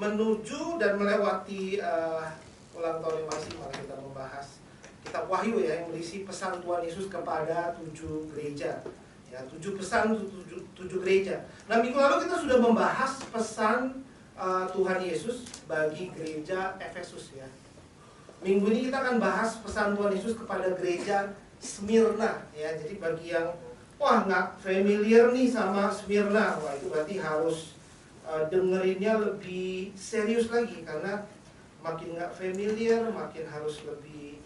menuju dan melewati ulang tahun yang masih, malah kita membahas kitab Wahyu ya, yang berisi pesan Tuhan Yesus kepada 7 gereja ya, 7 pesan 7 gereja. Nah, minggu lalu kita sudah membahas pesan Tuhan Yesus bagi gereja Efesus ya. Minggu ini kita akan bahas pesan Tuhan Yesus kepada gereja Smyrna ya. Jadi bagi yang nggak familiar nih sama Smyrna, itu berarti harus dengerinnya lebih serius lagi, karena makin nggak familiar, makin harus lebih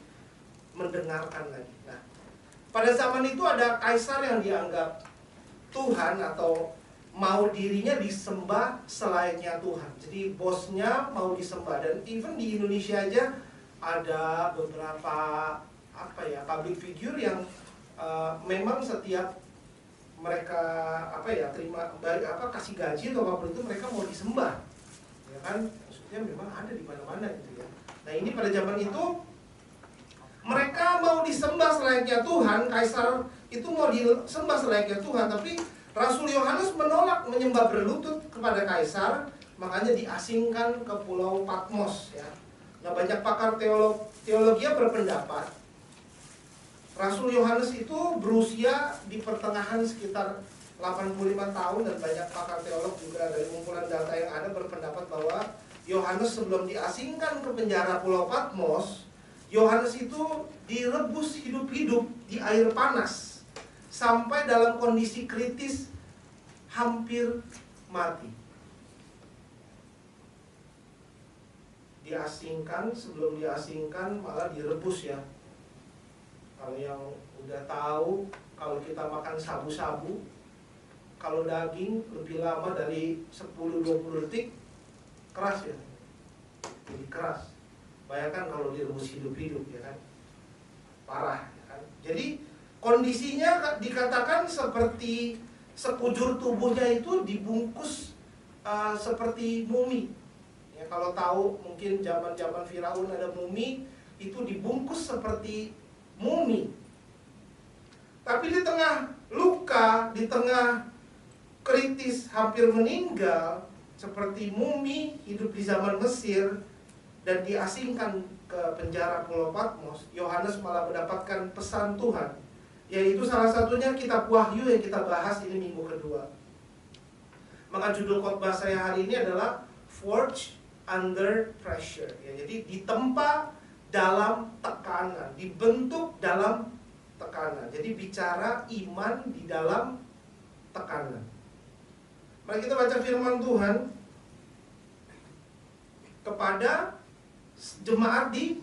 mendengarkan lagi. Nah, pada zaman itu ada kaisar yang dianggap Tuhan atau mau dirinya disembah selainnya Tuhan. Jadi bosnya mau disembah, dan even di Indonesia aja ada beberapa public figure yang memang setiap mereka terima kasih gaji atau apapun itu, mereka mau disembah, ya kan? Maksudnya memang ada di mana-mana gitu ya. Nah, ini pada zaman itu mereka mau disembah selayaknya Tuhan, kaisar itu mau disembah selayaknya Tuhan, tapi Rasul Yohanes menolak menyembah berlutut kepada kaisar, makanya diasingkan ke Pulau Patmos ya. Nah, banyak pakar teologi berpendapat Rasul Yohanes itu berusia di pertengahan sekitar 85 tahun, dan banyak pakar teolog juga dari kumpulan data yang ada berpendapat bahwa Yohanes sebelum diasingkan ke penjara Pulau Patmos, Yohanes itu direbus hidup-hidup di air panas sampai dalam kondisi kritis, hampir mati. Diasingkan, sebelum diasingkan malah direbus ya. Kalau yang udah tahu, kalau kita makan sabu-sabu, kalau daging lebih lama dari 10-20 detik, keras ya, jadi keras. Bayangkan kalau direbus hidup-hidup ya kan, parah ya kan. Jadi kondisinya dikatakan seperti sekujur tubuhnya itu dibungkus seperti mumi. Ya, kalau tahu mungkin zaman-zaman Firaun ada mumi, itu dibungkus seperti mumi. Tapi di tengah luka, di tengah kritis hampir meninggal, seperti mumi hidup di zaman Mesir dan diasingkan ke penjara Pulau Patmos, Yohanes malah mendapatkan pesan Tuhan, yaitu salah satunya kitab Wahyu yang kita bahas ini minggu kedua. Maka judul khotbah saya hari ini adalah Forged Under Pressure ya. Jadi ditempa dalam tekanan, dibentuk dalam tekanan. Jadi bicara iman di dalam tekanan. Mari kita baca firman Tuhan kepada jemaat di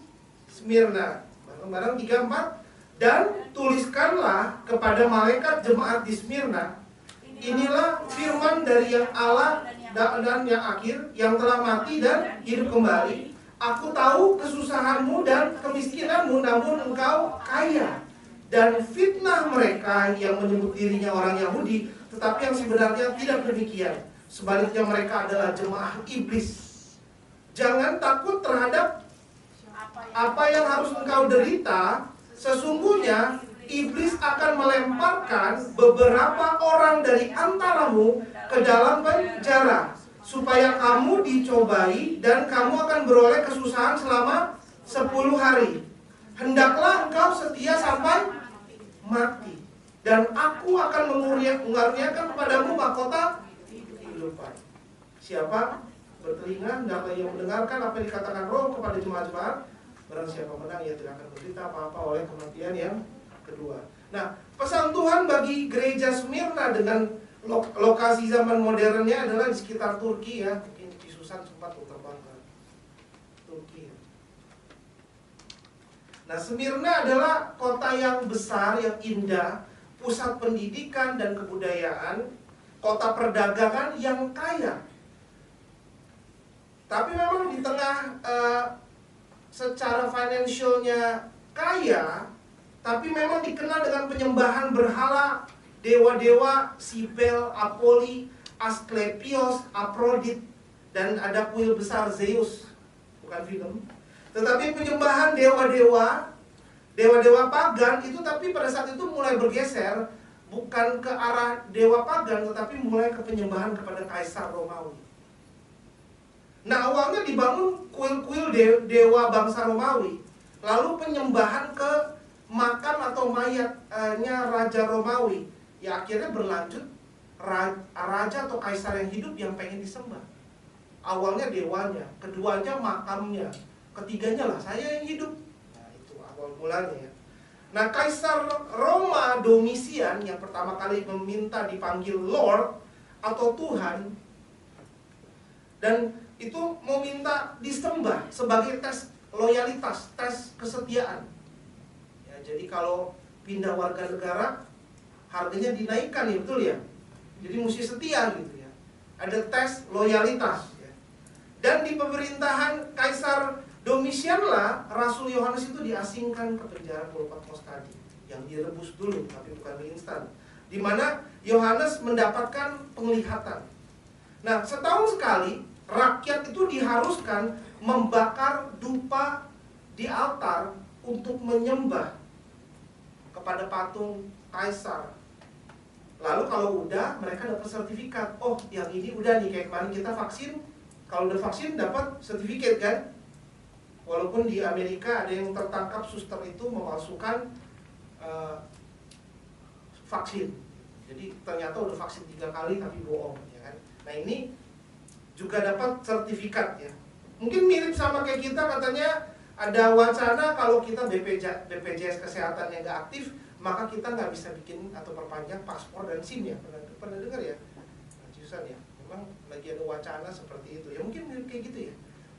Smyrna. Bareng-bareng 3-4. Dan tuliskanlah kepada malaikat jemaat di Smyrna, inilah firman dari yang Allah dan yang akhir, yang telah mati dan hidup kembali. Aku tahu kesusahanmu dan kemiskinanmu, namun engkau kaya. Dan fitnah mereka yang menyebut dirinya orang Yahudi, tetapi yang sebenarnya tidak demikian. Sebaliknya mereka adalah jemaah iblis. Jangan takut terhadap apa yang harus engkau derita. Sesungguhnya iblis akan melemparkan beberapa orang dari antaramu ke dalam penjara, supaya kamu dicobai dan kamu akan beroleh kesusahan selama 10 hari. Hendaklah engkau setia sampai mati, dan aku akan mengaruniakan kepadamu mahkota kehidupan. Siapa bertelinga, hendaklah ia mendengarkan apa yang dikatakan Roh kepada jemaat-jemaat. Barang siapa menang, ia tidak akan menderita apa-apa oleh kematian yang kedua. Nah, pesan Tuhan bagi gereja Smyrna dengan lokasi zaman modernnya adalah di sekitar Turki ya. Mungkin di Susan sempat terbang ke Turki. Nah, Smyrna adalah kota yang besar, yang indah, pusat pendidikan dan kebudayaan, kota perdagangan yang kaya. Tapi memang di tengah secara finansialnya kaya, tapi memang dikenal dengan penyembahan berhala, dewa-dewa Sibel, Apoli, Asklepios, Aphrodite, dan ada kuil besar Zeus, bukan film. Tetapi penyembahan dewa-dewa pagan itu, tapi pada saat itu mulai bergeser, bukan ke arah dewa pagan, tetapi mulai ke penyembahan kepada Kaisar Romawi. Nah, awalnya dibangun kuil-kuil dewa bangsa Romawi. Lalu penyembahan ke makam atau mayatnya Raja Romawi. Ya akhirnya berlanjut raja atau kaisar yang hidup yang pengen disembah. Awalnya dewanya, keduanya makamnya, ketiganya lah saya yang hidup. Nah itu awal mulanya ya. Nah Kaisar Roma Domitian yang pertama kali meminta dipanggil Lord atau Tuhan, dan itu meminta disembah sebagai tes loyalitas, tes kesetiaan ya. Jadi kalau pindah warga negara harganya dinaikkan ya, betul ya. Jadi mesti setia gitu ya. Ada tes loyalitas ya. Dan di pemerintahan Kaisar Domitian lah Rasul Yohanes itu diasingkan ke penjara Pulau Patmos tadi, yang direbus dulu tapi bukan mie instan, di mana Yohanes mendapatkan penglihatan. Nah setahun sekali rakyat itu diharuskan membakar dupa di altar untuk menyembah kepada patung kaisar. Lalu kalau udah, mereka dapat sertifikat. Oh, yang ini udah nih, kayak kemarin kita vaksin. Kalau udah vaksin dapat sertifikat kan? Walaupun di Amerika ada yang tertangkap suster itu memalsukan vaksin. Jadi ternyata udah vaksin 3 kali tapi bohong ya kan? Nah ini juga dapat sertifikat ya. Mungkin mirip sama kayak kita, katanya ada wacana kalau kita BPJS kesehatan yang nggak aktif, maka kita nggak bisa bikin atau perpanjang paspor dan SIM ya. Pernah dengar ya? Jurusan ya. Memang lagi ada wacana seperti itu. Ya mungkin mirip kayak gitu ya.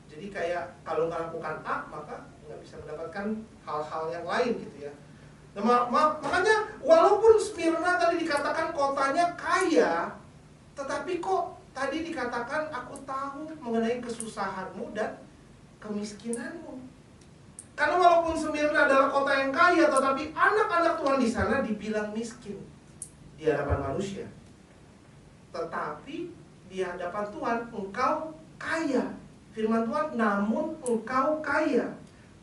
Jadi kayak kalau nggak lakukan A, maka nggak bisa mendapatkan hal-hal yang lain gitu ya. Nah, makanya walaupun Smyrna tadi dikatakan kotanya kaya, tetapi kok tadi dikatakan aku tahu mengenai kesusahanmu dan kemiskinanmu. Karena walaupun Smyrna adalah kota yang kaya, tetapi anak-anak Tuhan di sana dibilang miskin di hadapan manusia. Tetapi di hadapan Tuhan engkau kaya. Firman Tuhan, namun engkau kaya.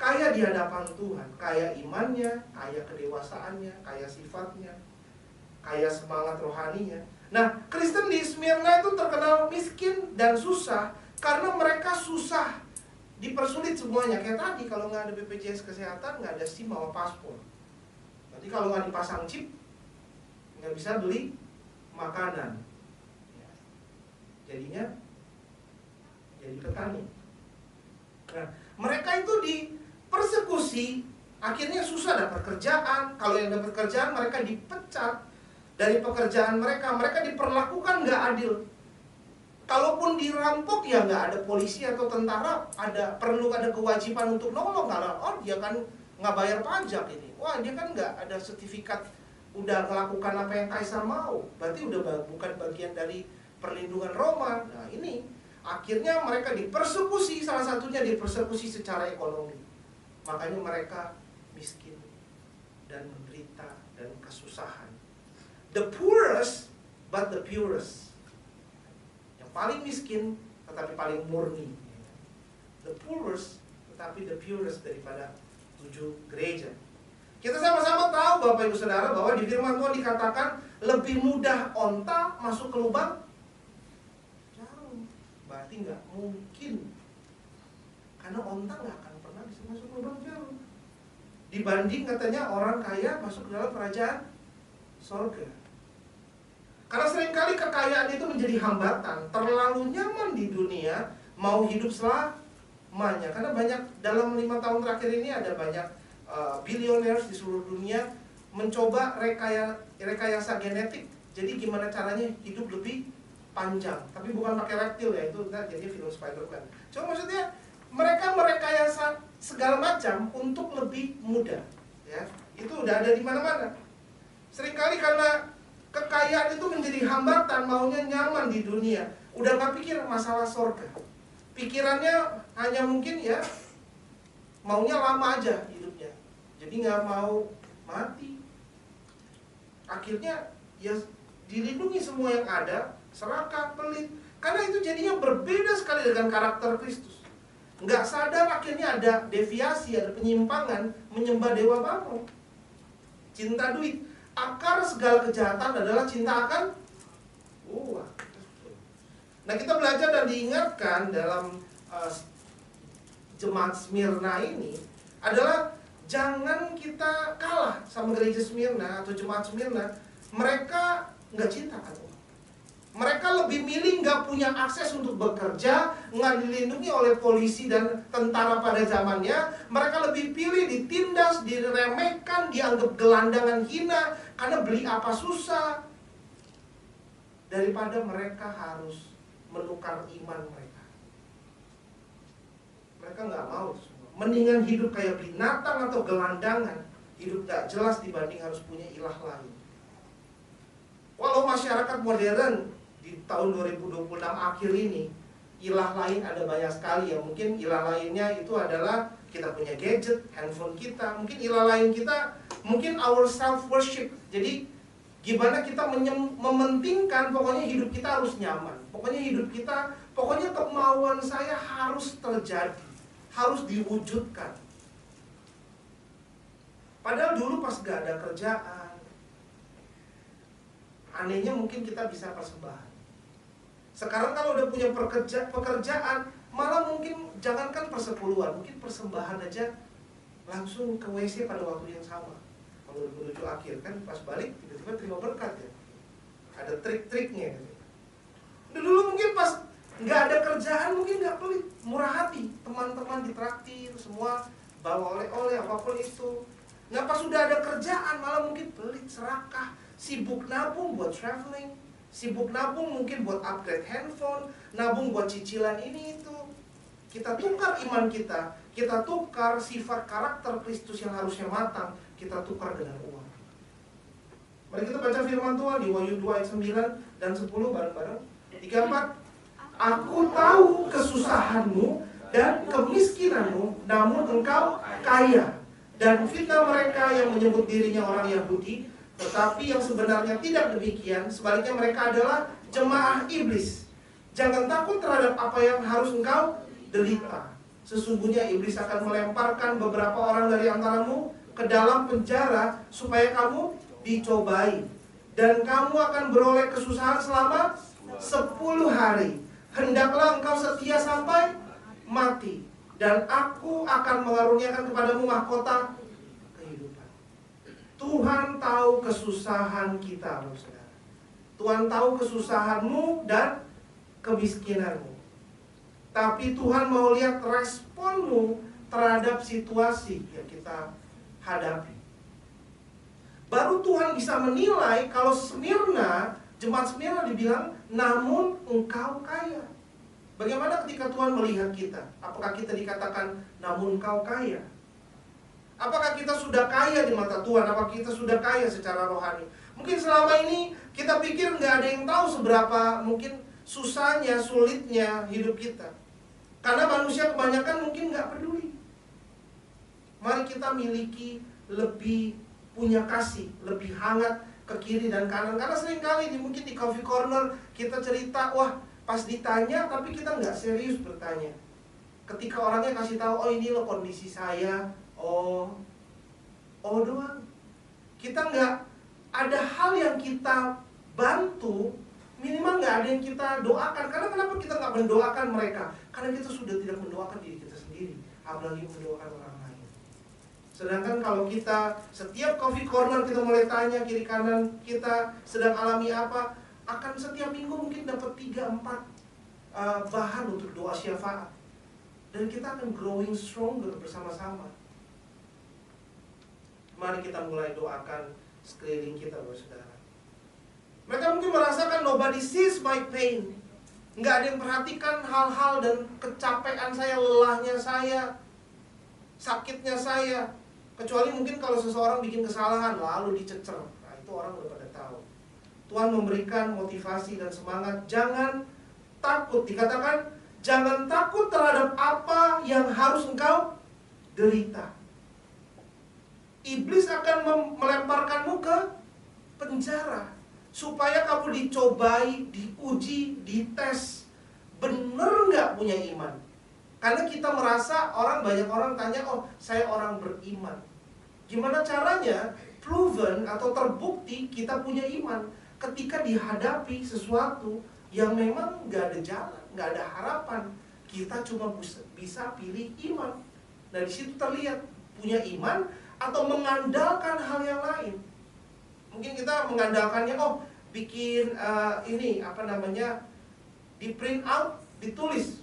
Kaya di hadapan Tuhan, kaya imannya, kaya kedewasaannya, kaya sifatnya, kaya semangat rohaninya. Nah, Kristen di Smyrna itu terkenal miskin dan susah karena mereka susah, dipersulit semuanya. Kayak tadi, kalau nggak ada BPJS kesehatan, nggak ada SIM sama paspor. Nanti kalau nggak dipasang chip, nggak bisa beli makanan. Jadinya jadi petani. Nah, mereka itu dipersekusi, akhirnya susah dapat kerjaan. Kalau yang dapat kerjaan, mereka dipecat dari pekerjaan mereka. Mereka diperlakukan nggak adil. Kalaupun dirampok ya nggak ada polisi atau tentara, perlu ada kewajiban untuk nolong. Karena oh dia kan nggak bayar pajak ini. Wah dia kan nggak ada sertifikat udah melakukan apa yang kaisar mau. Berarti udah bukan bagian dari perlindungan Roma. Nah ini akhirnya mereka dipersekusi, salah satunya dipersekusi secara ekonomi. Makanya mereka miskin dan menderita dan kesusahan. The poorest but the purest. Yang paling miskin tetapi paling murni. The poorest tetapi the purest daripada 7 gereja. Kita sama-sama tahu Bapak Ibu Saudara bahwa di firman Tuhan dikatakan lebih mudah onta masuk ke lubang. Berarti nggak mungkin, karena onta nggak akan pernah bisa masuk ke lubang jarum. Dibanding katanya orang kaya masuk ke dalam kerajaan sorga. Karena seringkali kekayaan itu menjadi hambatan. Terlalu nyaman di dunia, mau hidup selamanya. Karena banyak, dalam 5 tahun terakhir ini ada banyak billionaires di seluruh dunia mencoba rekayasa genetik. Jadi gimana caranya hidup lebih panjang, tapi bukan pakai reptil ya, itu jadi film Spider-Man. Cuma maksudnya mereka merekayasa segala macam untuk lebih muda, ya. Itu udah ada di mana-mana. Seringkali karena kekayaan itu menjadi hambatan, maunya nyaman di dunia, udah gak pikir masalah sorga. Pikirannya hanya mungkin ya maunya lama aja hidupnya, jadi nggak mau mati. Akhirnya ya dilindungi semua yang ada, serakah, pelit. Karena itu jadinya berbeda sekali dengan karakter Kristus. Nggak sadar akhirnya ada deviasi, ada penyimpangan, menyembah dewa Bamo. Cinta duit. Akar segala kejahatan adalah cinta akan uang. Nah kita belajar dan diingatkan dalam jemaat Smyrna ini adalah jangan kita kalah sama gereja Smyrna atau jemaat Smyrna. Mereka nggak cinta kan? Mereka lebih milih nggak punya akses untuk bekerja, nggak dilindungi oleh polisi dan tentara pada zamannya. Mereka lebih pilih ditindas, diremehkan, dianggap gelandangan hina karena beli apa susah, daripada mereka harus menukar iman mereka. Mereka nggak mau semua. Mendingan hidup kayak binatang atau gelandangan, hidup nggak jelas dibanding harus punya ilah lain. Walau masyarakat modern di tahun 2026 akhir ini, ilah lain ada banyak sekali ya. Mungkin ilah lainnya itu adalah kita punya gadget, handphone kita. Mungkin ilah lain kita, mungkin our self worship. Jadi gimana kita mementingkan, pokoknya hidup kita harus nyaman. Pokoknya hidup kita, pokoknya kemauan saya harus terjadi, harus diwujudkan. Padahal dulu pas gak ada kerjaan, anehnya mungkin kita bisa persembahan. Sekarang kalau udah punya pekerjaan, malah mungkin jangankan persepuluhan, mungkin persembahan aja langsung ke WC pada waktu yang sama. Kalau menuju akhir kan pas balik tiba-tiba terima berkat ya. Ada trik-triknya gitu. Dulu mungkin pas nggak ada kerjaan mungkin nggak pelit, murah hati, teman-teman ditraktir semua, bawa oleh-oleh apapun itu. Nah pas sudah ada kerjaan malah mungkin pelit, serakah, sibuk nabung buat traveling, sibuk nabung mungkin buat upgrade handphone, nabung buat cicilan ini itu. Kita tukar iman kita tukar sifat karakter Kristus yang harusnya matang, kita tukar dengan uang. Mari kita baca firman Tuhan di Wahyu 2 ayat 9 dan 10 bareng-bareng. 3-4. Aku tahu kesusahanmu dan kemiskinanmu, namun engkau kaya. Dan fitnah mereka yang menyebut dirinya orang Yahudi, tetapi yang sebenarnya tidak demikian. Sebaliknya mereka adalah jemaah iblis. Jangan takut terhadap apa yang harus engkau derita. Sesungguhnya iblis akan melemparkan beberapa orang dari antaramu ke dalam penjara supaya kamu dicobai. Dan kamu akan beroleh kesusahan selama 10 hari. Hendaklah engkau setia sampai mati, dan aku akan mengaruniakan kepadamu mahkota kehidupan. Tuhan tahu kesusahan kita, saudara. Tuhan tahu kesusahanmu dan kemiskinanmu. Tapi Tuhan mau lihat responmu terhadap situasi yang kita hadapi. Baru Tuhan bisa menilai kalau Smyrna, jemaat Smyrna dibilang, namun engkau kaya. Bagaimana ketika Tuhan melihat kita? Apakah kita dikatakan, namun engkau kaya? Apakah kita sudah kaya di mata Tuhan? Apakah kita sudah kaya secara rohani? Mungkin selama ini kita pikir nggak ada yang tahu seberapa mungkin susahnya, sulitnya hidup kita. Karena manusia kebanyakan mungkin nggak peduli. Mari kita miliki lebih punya kasih, lebih hangat ke kiri dan kanan. Karena seringkali mungkin di coffee corner kita cerita, wah pas ditanya tapi kita nggak serius bertanya. Ketika orangnya kasih tahu, oh ini loh kondisi saya, oh doang. Kita nggak ada hal yang kita bantu, minimal nggak ada yang kita doakan. Karena kenapa kita nggak mendoakan mereka? Karena kita sudah tidak mendoakan diri kita sendiri, apalagi mendoakan orang lain. Sedangkan kalau kita setiap coffee corner kita mulai tanya kiri kanan kita sedang alami apa, akan setiap minggu mungkin dapat 3-4 bahan untuk doa syafaat. Dan kita akan growing stronger bersama-sama. Mari kita mulai doakan sekeliling kita, saudara. Mereka mungkin merasakan nobody sees my pain. Nggak ada yang perhatikan hal-hal dan kecapean saya, lelahnya saya, sakitnya saya. Kecuali mungkin kalau seseorang bikin kesalahan lalu dicecer. Nah itu orang udah pada tahu. Tuhan memberikan motivasi dan semangat. Jangan takut. Dikatakan jangan takut terhadap apa yang harus engkau derita. Iblis akan melemparkanmu ke penjara supaya kamu dicobai, diuji, dites. Bener nggak punya iman? Karena kita merasa banyak orang tanya, oh saya orang beriman. Gimana caranya proven atau terbukti kita punya iman? Ketika dihadapi sesuatu yang memang nggak ada jalan, nggak ada harapan, Kita cuma bisa pilih iman. Nah, di situ terlihat punya iman atau mengandalkan hal yang lain. Mungkin kita mengandalkannya, bikin di print out, ditulis.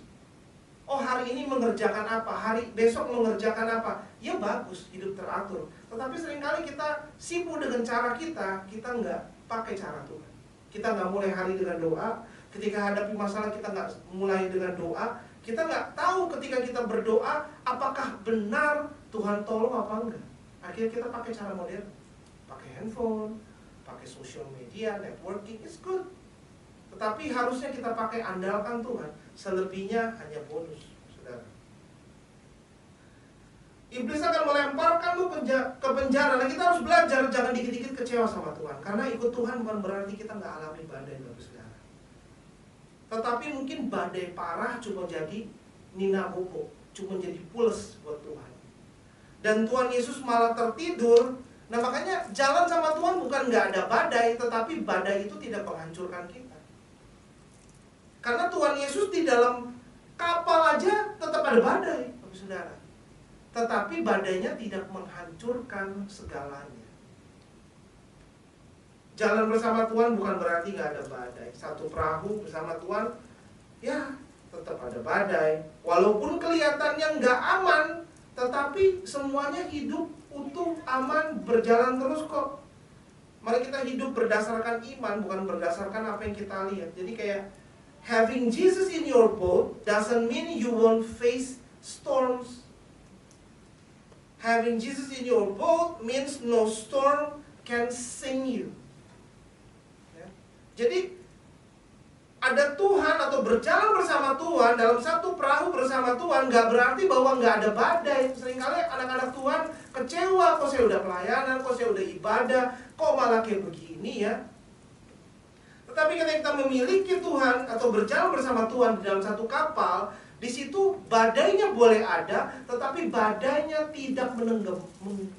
Hari ini mengerjakan apa, besok mengerjakan apa. Ya bagus, hidup teratur. Tetapi seringkali kita sibuk dengan cara kita nggak pakai cara Tuhan. Kita nggak mulai hari dengan doa. Ketika hadapi masalah kita nggak mulai dengan doa. Kita nggak tahu ketika kita berdoa apakah benar Tuhan tolong apa enggak. Akhirnya kita pakai cara modern, pakai handphone, pakai social media, networking, it's good. Tetapi harusnya kita pakai andalkan Tuhan. Selebihnya hanya bonus, saudara. Iblis akan melemparkan lu ke penjara. Nah, kita harus belajar jangan dikit-dikit kecewa sama Tuhan. Karena ikut Tuhan bukan berarti kita nggak alami badai, Bapak Saudara. Tetapi mungkin badai parah cuma jadi nina bobo, cuma jadi pules buat Tuhan. Dan Tuhan Yesus malah tertidur. Nah, makanya jalan sama Tuhan bukan nggak ada badai, tetapi badai itu tidak menghancurkan kita. Karena Tuhan Yesus di dalam kapal aja tetap ada badai, Bapak Saudara. Tetapi badainya tidak menghancurkan segalanya. Jalan bersama Tuhan bukan berarti nggak ada badai. Satu perahu bersama Tuhan, ya tetap ada badai. Walaupun kelihatannya nggak aman, tetapi semuanya hidup utuh, aman, berjalan terus kok. Mari kita hidup berdasarkan iman, bukan berdasarkan apa yang kita lihat. Jadi kayak having Jesus in your boat doesn't mean you won't face storms. Having Jesus in your boat means no storm can sink you. Jadi ada Tuhan atau berjalan bersama Tuhan dalam satu perahu bersama Tuhan nggak berarti bahwa nggak ada badai. Seringkali anak-anak Tuhan kecewa, kok saya udah pelayanan, kok saya udah ibadah, kok malah kayak begini ya. Tetapi ketika kita memiliki Tuhan atau berjalan bersama Tuhan di dalam satu kapal, di situ badainya boleh ada, tetapi badainya tidak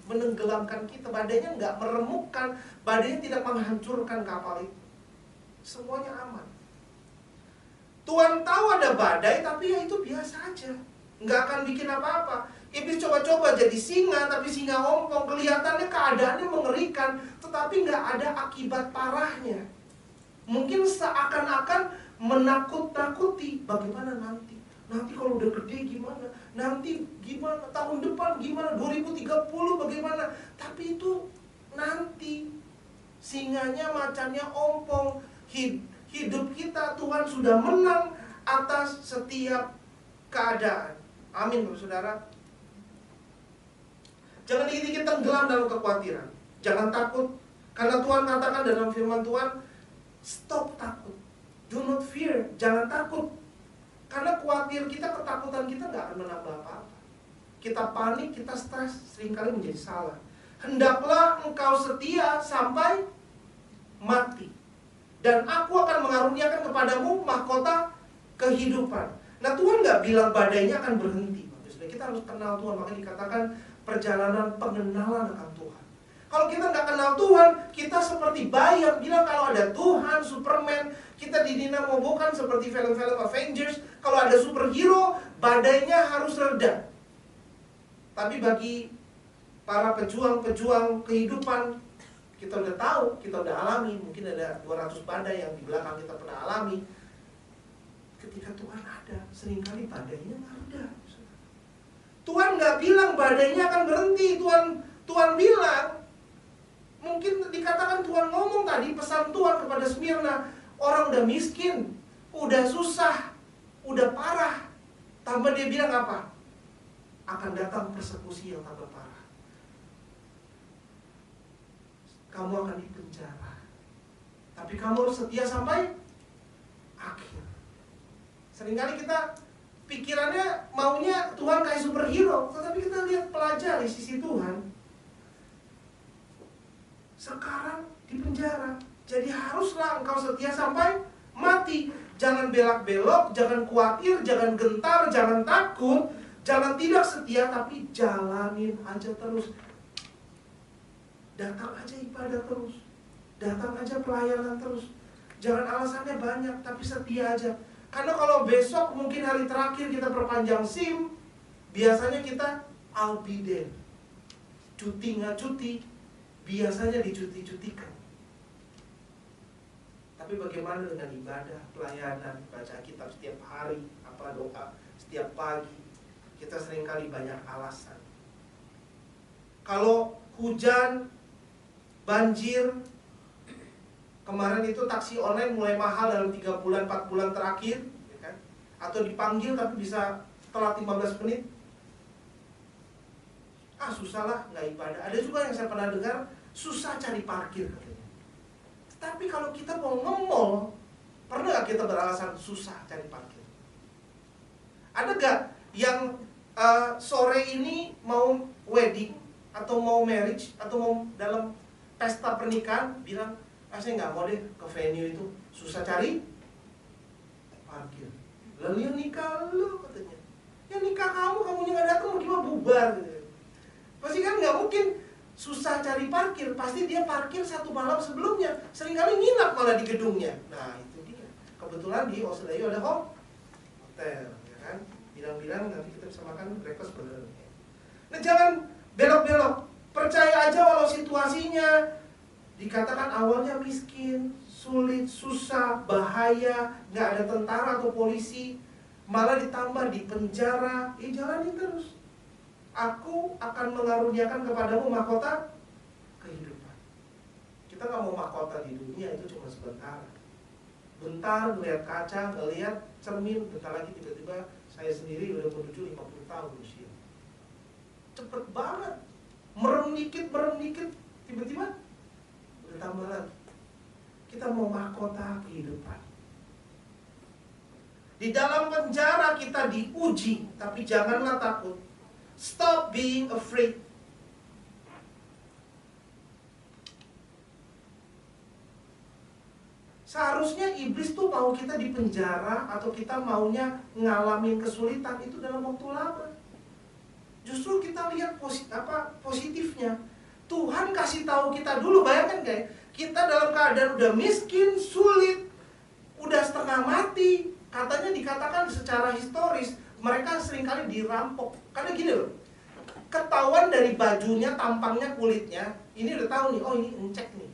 menenggelamkan kita, badainya nggak meremukkan, badainya tidak menghancurkan kapal itu. Semuanya aman. Tuhan tahu ada badai, tapi ya itu biasa aja, nggak akan bikin apa-apa. Iblis coba-coba jadi singa, tapi singa ompong. Kelihatannya keadaannya mengerikan, tetapi nggak ada akibat parahnya. Mungkin seakan-akan menakut-nakuti. Bagaimana nanti? Nanti kalau udah gede gimana? Nanti gimana? Tahun depan gimana? 2030 bagaimana? Tapi itu nanti. Singanya macannya ompong. Hidup kita Tuhan sudah menang atas setiap keadaan. Amin, Bapak Saudara. Jangan dikit-dikit tenggelam dalam kekhawatiran. Jangan takut. Karena Tuhan katakan dalam firman Tuhan, stop takut. Do not fear. Jangan takut. Karena khawatir kita, ketakutan kita gak akan menambah apa-apa. Kita panik, kita stres, seringkali menjadi salah. Hendaklah engkau setia sampai mati, dan aku akan mengaruniakan kepadamu mahkota kehidupan. Nah, Tuhan gak bilang badainya akan berhenti. Kita harus kenal Tuhan. Makanya dikatakan perjalanan pengenalan akan Tuhan. Kalau kita gak kenal Tuhan, kita seperti bayi yang bilang kalau ada Tuhan, Superman. Kita didinamobokan seperti film-film Avengers. Kalau ada superhero, badainya harus reda. Tapi bagi para pejuang-pejuang kehidupan, kita udah tahu, kita udah alami. Mungkin ada 200 badai yang di belakang kita pernah alami. Ketika Tuhan ada, seringkali badainya nggak reda. Tuhan nggak bilang badainya akan berhenti. Tuhan bilang, mungkin dikatakan Tuhan ngomong tadi, pesan Tuhan kepada Smyrna, orang udah miskin, udah susah, udah parah. Tambah dia bilang apa? Akan datang persekusi yang tambah parah. Kamu akan dipenjara, tapi kamu harus setia sampai akhir. Seringkali kita pikirannya maunya Tuhan kayak superhero, tetapi kita lihat pelajari sisi Tuhan. Sekarang di penjara, jadi haruslah engkau setia sampai mati. Jangan belak-belok, jangan khawatir, jangan gentar, jangan takut, jangan tidak setia, tapi jalanin aja terus. Datang aja ibadah terus, datang aja pelayanan terus. Jangan alasannya banyak, tapi setia aja. Karena kalau besok mungkin hari terakhir kita perpanjang SIM, biasanya kita I'll be there. Cuti nggak cuti, biasanya dicuti-cutikan. Tapi bagaimana dengan ibadah, pelayanan, baca kitab setiap hari, apa doa setiap pagi? Kita seringkali banyak alasan. Kalau hujan, banjir, kemarin itu taksi online mulai mahal dalam 3 bulan, 4 bulan terakhir, ya kan? Atau dipanggil tapi bisa telat 15 menit. Susah lah, nggak ibadah. Ada juga yang saya pernah dengar, susah cari parkir katanya. Tapi kalau kita mau nge-mall, pernah nggak kita beralasan susah cari parkir? Ada nggak yang sore ini mau wedding, atau mau marriage, atau mau dalam pesta pernikahan, bilang, saya nggak mau deh ke venue itu, susah cari parkir. Lalu yang nikah lu katanya, yang nikah kamunya nggak datang, mau gimana bubar gitu. Pasti kan nggak mungkin susah cari parkir, pasti dia parkir 1 malam sebelumnya, seringkali nginap malah di gedungnya. Nah itu dia. Kebetulan di Australia ada hotel, ya kan? Bilang-bilang nanti kita bisa makan breakfast burger. Nah jangan belok-belok, percaya aja walau situasinya dikatakan awalnya miskin, sulit, susah, bahaya, nggak ada tentara atau polisi, malah ditambah di penjara, jalani terus. Aku akan mengaruniakan kepadamu mahkota kehidupan. Kita nggak mau mahkota di dunia, itu cuma sebentar. Bentar ngeliat kaca, ngeliat cermin, bentar lagi tiba-tiba saya sendiri udah menuju 50 tahun usia. Cepet banget. Merem dikit, tiba-tiba udah tambah lagi. Kita mau mahkota kehidupan. Di dalam penjara kita diuji, tapi janganlah takut. Stop being afraid. Seharusnya iblis tuh mau kita di penjara atau kita maunya ngalamin kesulitan itu dalam waktu lama. Justru kita lihat positifnya. Tuhan kasih tahu kita dulu, bayangkan guys, kita dalam keadaan udah miskin, sulit, udah setengah mati. Katanya dikatakan secara historis mereka seringkali dirampok. Karena gini loh, ketahuan dari bajunya, tampangnya, kulitnya. Ini udah tahu nih, oh ini ngecek nih.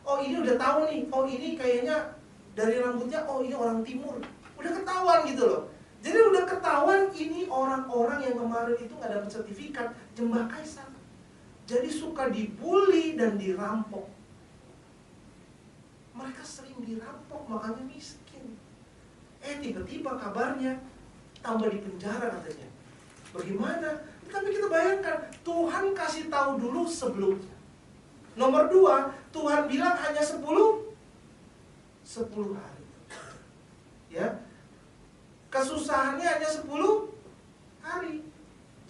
Oh ini udah tahu nih, oh ini kayaknya dari rambutnya, oh ini orang timur. Udah ketahuan gitu loh. Jadi udah ketahuan ini orang-orang yang kemarin itu gak dapat sertifikat Jembah Kaisar. Jadi suka dibully dan dirampok. Mereka sering dirampok, makanya miskin. Tiba-tiba kabarnya tambah di penjara katanya. Bagaimana? Tapi kita bayangkan, Tuhan kasih tahu dulu sebelumnya. Nomor 2, Tuhan bilang hanya 10 hari. Ya. Kesusahannya hanya 10 hari.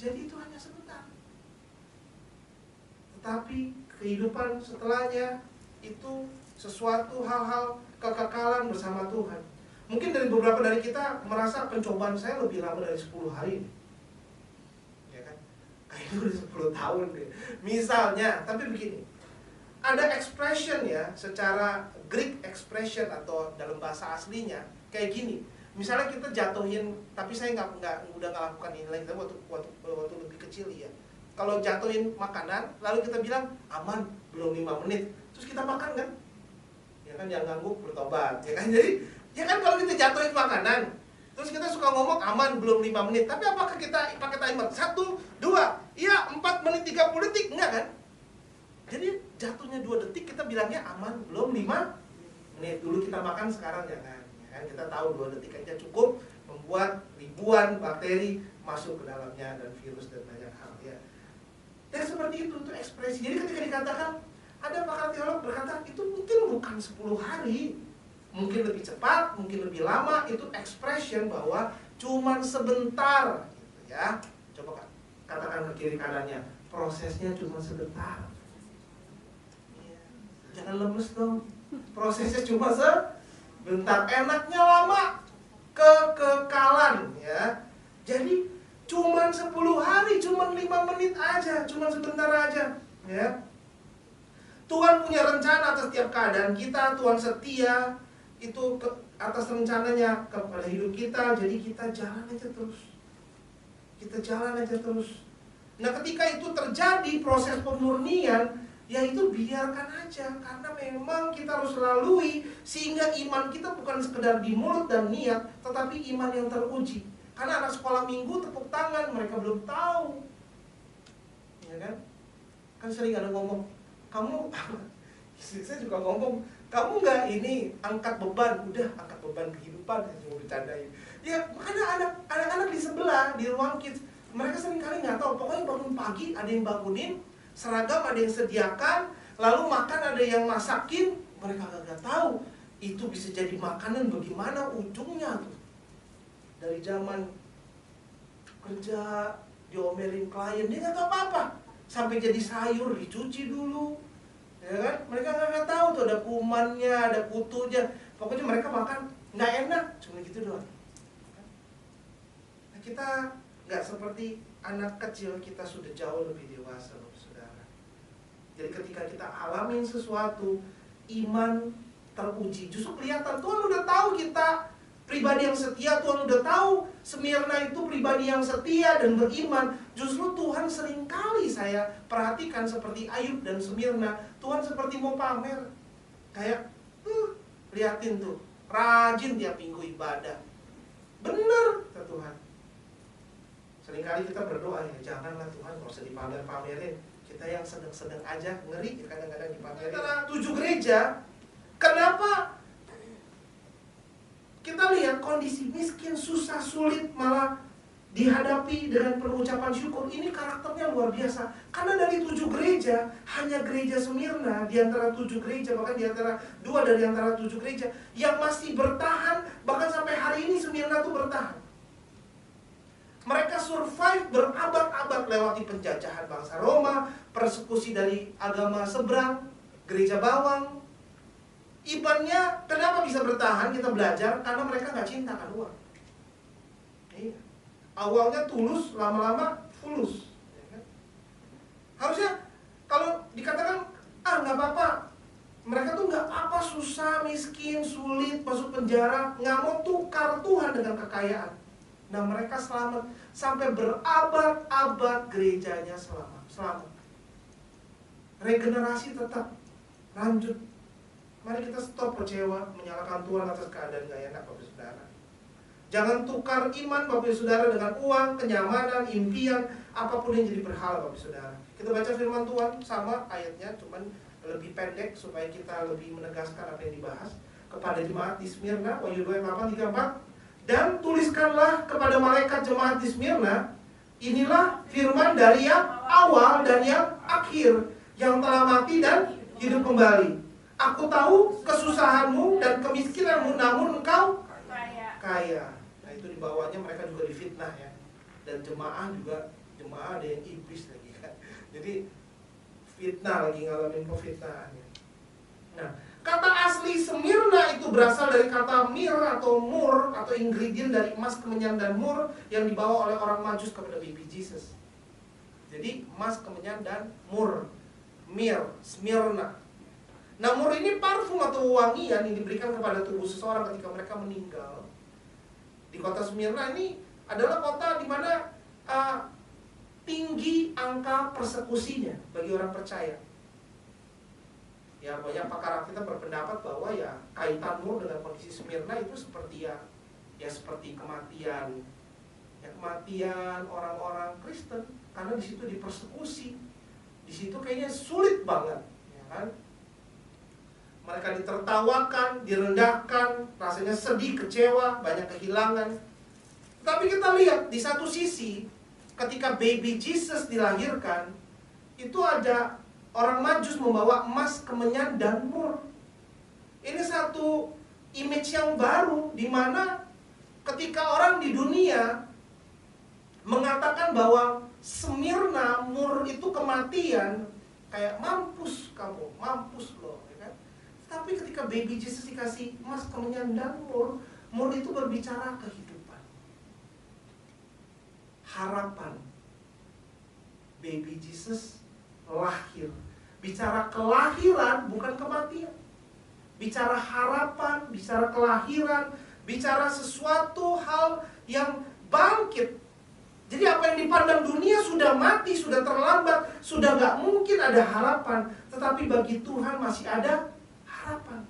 Jadi itu hanya sebentar. Tetapi kehidupan setelahnya itu sesuatu hal-hal kekekalan bersama Tuhan. Mungkin dari beberapa dari kita merasa pencobaan saya lebih lama dari 10 hari. Ya kan? Kayaknya udah 10 tahun deh. Misalnya, tapi begini. Ada expression ya, secara Greek expression atau dalam bahasa aslinya kayak gini. Misalnya kita jatuhin, tapi saya udah nggak lakukan ini lagi, waktu lebih kecil ya. Kalau jatuhin makanan, lalu kita bilang aman, belum 5 menit, terus kita makan kan? Ya kan, yang ganggu bertobat, ya kan? Jadi ya kan kalau kita jatuhin makanan, terus kita suka ngomong aman belum 5 menit, tapi apakah kita pakai timer? 1, 2, iya 4 menit 30 detik, enggak kan? Jadi jatuhnya 2 detik kita bilangnya aman belum 5 menit. Dulu kita makan, sekarang jangan. Ya, kita tahu 2 detik aja cukup membuat ribuan bakteri masuk ke dalamnya dan virus dan banyak hal ya. Dan seperti itu ekspresi. Jadi ketika dikatakan, ada pakar teolog berkata itu mungkin bukan 10 hari. Mungkin lebih cepat, mungkin lebih lama, itu expression bahwa cuman sebentar gitu ya. Coba katakan ke kiri kanannya, prosesnya cuma sebentar. Ya, jangan lemes dong. Prosesnya cuma sebentar. Enaknya lama, kekekalan ya. Jadi cuman 10 hari, cuman 5 menit aja, cuman sebentar aja ya. Tuhan punya rencana atas setiap keadaan kita, Tuhan setia. itu atas rencananya kepada hidup kita. Jadi kita jalan aja terus. Kita jalan aja terus. Nah, ketika itu terjadi proses pemurnian, ya itu biarkan aja, karena memang kita harus lalui, sehingga iman kita bukan sekedar di mulut dan niat, tetapi iman yang teruji. Karena anak sekolah minggu tepuk tangan, mereka belum tahu, ya kan? Kan sering ada ngomong, kamu, saya juga ngomong, kamu nggak ini angkat beban, udah angkat beban kehidupan, saya cuma bercandain. Ya, makanya anak-anak di sebelah, di ruang kids, mereka sering kali nggak tahu, pokoknya bangun pagi ada yang bangunin, seragam ada yang sediakan, lalu makan ada yang masakin, mereka nggak tahu itu bisa jadi makanan bagaimana ujungnya tuh. Dari zaman kerja diomelin klien, dia nggak tahu apa-apa, sampai jadi sayur dicuci dulu, ya kan? Mereka nggak tahu tuh ada kumannya, ada kutunya, pokoknya mereka makan nggak enak, cuma gitu doang. Nah, kita nggak seperti anak kecil, kita sudah jauh lebih dewasa loh, saudara. Jadi ketika kita alamin sesuatu, iman teruji, justru kelihatan Tuhan udah tahu kita pribadi yang setia. Tuhan udah tahu Smyrna itu pribadi yang setia dan beriman. Justru Tuhan seringkali saya perhatikan seperti Ayub dan Smyrna, Tuhan seperti mau pamer. Kayak, liatin tuh, rajin tiap minggu ibadah. Bener, kata Tuhan. Seringkali kita berdoa, ya janganlah Tuhan, gak usah dipamer-pamerin. Kita yang sedang-sedang aja, ngeri kadang-kadang dipamerin. Antara 7 gereja, kenapa kita lihat kondisi miskin, susah, sulit, malah dihadapi dengan penuh ucapan syukur? Ini karakternya luar biasa. Karena dari 7 gereja, hanya gereja Smyrna di antara 7 gereja, bahkan di antara 2 dari antara 7 gereja yang masih bertahan. Bahkan sampai hari ini Smyrna itu bertahan. Mereka survive berabad-abad lewati penjajahan bangsa Roma, persekusi dari agama seberang, gereja bawang. Imannya kenapa bisa bertahan? Kita belajar karena mereka nggak cinta akan uang. Iya. Awalnya tulus, lama-lama fulus. Ya kan? Harusnya kalau dikatakan nggak apa-apa, mereka tuh nggak apa-apa, susah, miskin, sulit, masuk penjara, nggak mau tukar Tuhan dengan kekayaan. Nah, mereka selamat sampai berabad-abad, gerejanya selamat. Regenerasi tetap lanjut. Mari kita stop kecewa, menyalahkan Tuhan atas keadaan gak enak, Bapak Saudara. Jangan tukar iman Bapak Saudara dengan uang, kenyamanan, impian, apapun yang jadi berhala, Bapak Saudara. Kita baca firman Tuhan sama ayatnya, cuman lebih pendek supaya kita lebih menegaskan apa yang dibahas. Kepada jemaat di Smyrna, Wahyu 2:8-4. Dan tuliskanlah kepada malaikat jemaat di Smyrna, inilah firman dari yang awal dan yang akhir, yang telah mati dan hidup kembali. Aku tahu kesusahanmu dan kemiskinanmu, namun engkau kaya. Nah, itu di bawahnya mereka juga difitnah ya. Dan jemaah ada yang iblis lagi kan. Jadi fitnah lagi, ngalamin pefitnahan. Nah, kata asli Smyrna itu berasal dari kata mir atau mur, atau ingredient dari emas, kemenyan, dan mur yang dibawa oleh orang Majus kepada baby Jesus. Jadi emas, kemenyan, dan mur, mir, Smyrna. Nah, mur ini parfum atau wangian yang diberikan kepada tubuh seseorang ketika mereka meninggal. Di kota Smyrna ini adalah kota di mana tinggi angka persekusinya bagi orang percaya. Ya, banyak pakar kita berpendapat bahwa ya kaitan mur dengan kondisi Smyrna itu seperti seperti kematian. Ya, kematian orang-orang Kristen karena di situ dipersekusi. Di situ kayaknya sulit banget, ya kan? Mereka ditertawakan, direndahkan, rasanya sedih, kecewa, banyak kehilangan. Tapi kita lihat di satu sisi ketika baby Jesus dilahirkan, itu ada orang Majus membawa emas, kemenyan, dan mur. Ini satu image yang baru, di mana ketika orang di dunia mengatakan bahwa Smyrna, mur itu kematian, kayak mampus kamu, mampus loh, ya kan? Tapi ketika baby Jesus dikasih emas, kemenyan, dan mur, mur itu berbicara kehidupan, harapan. Baby Jesus lahir, bicara kelahiran bukan kematian. bicara harapan, bicara kelahiran, bicara sesuatu hal yang bangkit. Jadi apa yang dipandang dunia sudah mati, sudah terlambat, sudah gak mungkin ada harapan. Tetapi bagi Tuhan masih ada harapan.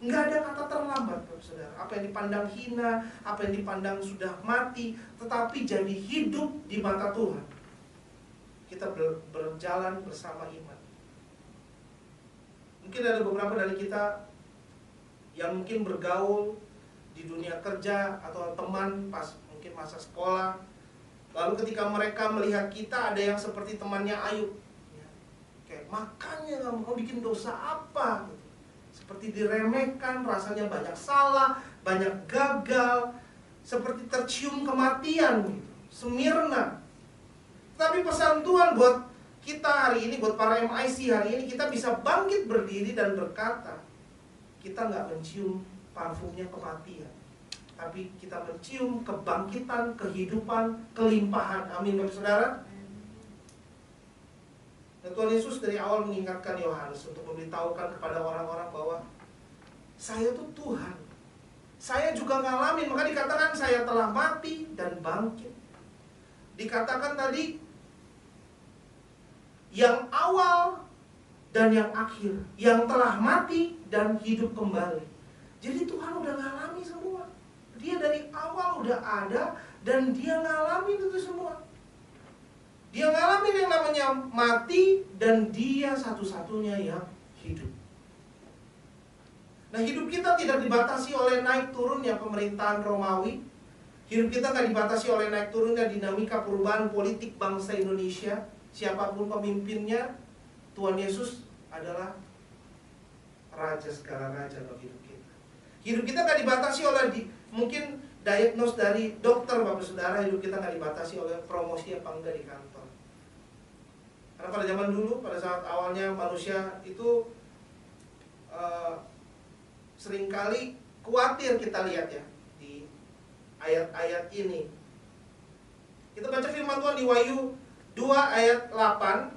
Nggak ada kata terlambat, saudara. Apa yang dipandang hina, apa yang dipandang sudah mati, tetapi jadi hidup di mata Tuhan. Kita berjalan bersama iman. Mungkin ada beberapa dari kita yang mungkin bergaul di dunia kerja atau teman pas mungkin masa sekolah. Lalu ketika mereka melihat kita, ada yang seperti temannya Ayub, kayak makanya kamu mau bikin dosa apa? Seperti diremehkan, rasanya banyak salah, banyak gagal, seperti tercium kematian gitu. Semirna. Tapi pesan Tuhan buat kita hari ini, buat para MIC hari ini, kita bisa bangkit berdiri dan berkata, kita nggak mencium parfumnya kematian, tapi kita mencium kebangkitan, kehidupan, kelimpahan. Amin, Bapak Saudara. Dan Tuhan Yesus dari awal mengingatkan Yohanes untuk memberitahukan kepada orang-orang bahwa saya tuh Tuhan. Saya juga ngalamin, maka dikatakan saya telah mati dan bangkit. Dikatakan tadi yang awal dan yang akhir, yang telah mati dan hidup kembali. Jadi Tuhan udah ngalami semua. Dia dari awal udah ada dan dia ngalamin itu semua. Dia ngalamin yang namanya mati dan dia satu-satunya yang hidup. Nah, hidup kita tidak dibatasi oleh naik turunnya pemerintahan Romawi. Hidup kita tidak dibatasi oleh naik turunnya dinamika perubahan politik bangsa Indonesia. Siapapun pemimpinnya, Tuhan Yesus adalah Raja segala raja bagi hidup kita. Hidup kita tidak dibatasi oleh mungkin diagnos dari dokter, Bapak Saudara. Hidup kita tidak dibatasi oleh promosi apa enggak di kantor. Karena pada zaman dulu, pada saat awalnya manusia itu seringkali khawatir, kita lihat ya di ayat-ayat ini. Kita baca firman Tuhan di Wahyu 2 ayat 8.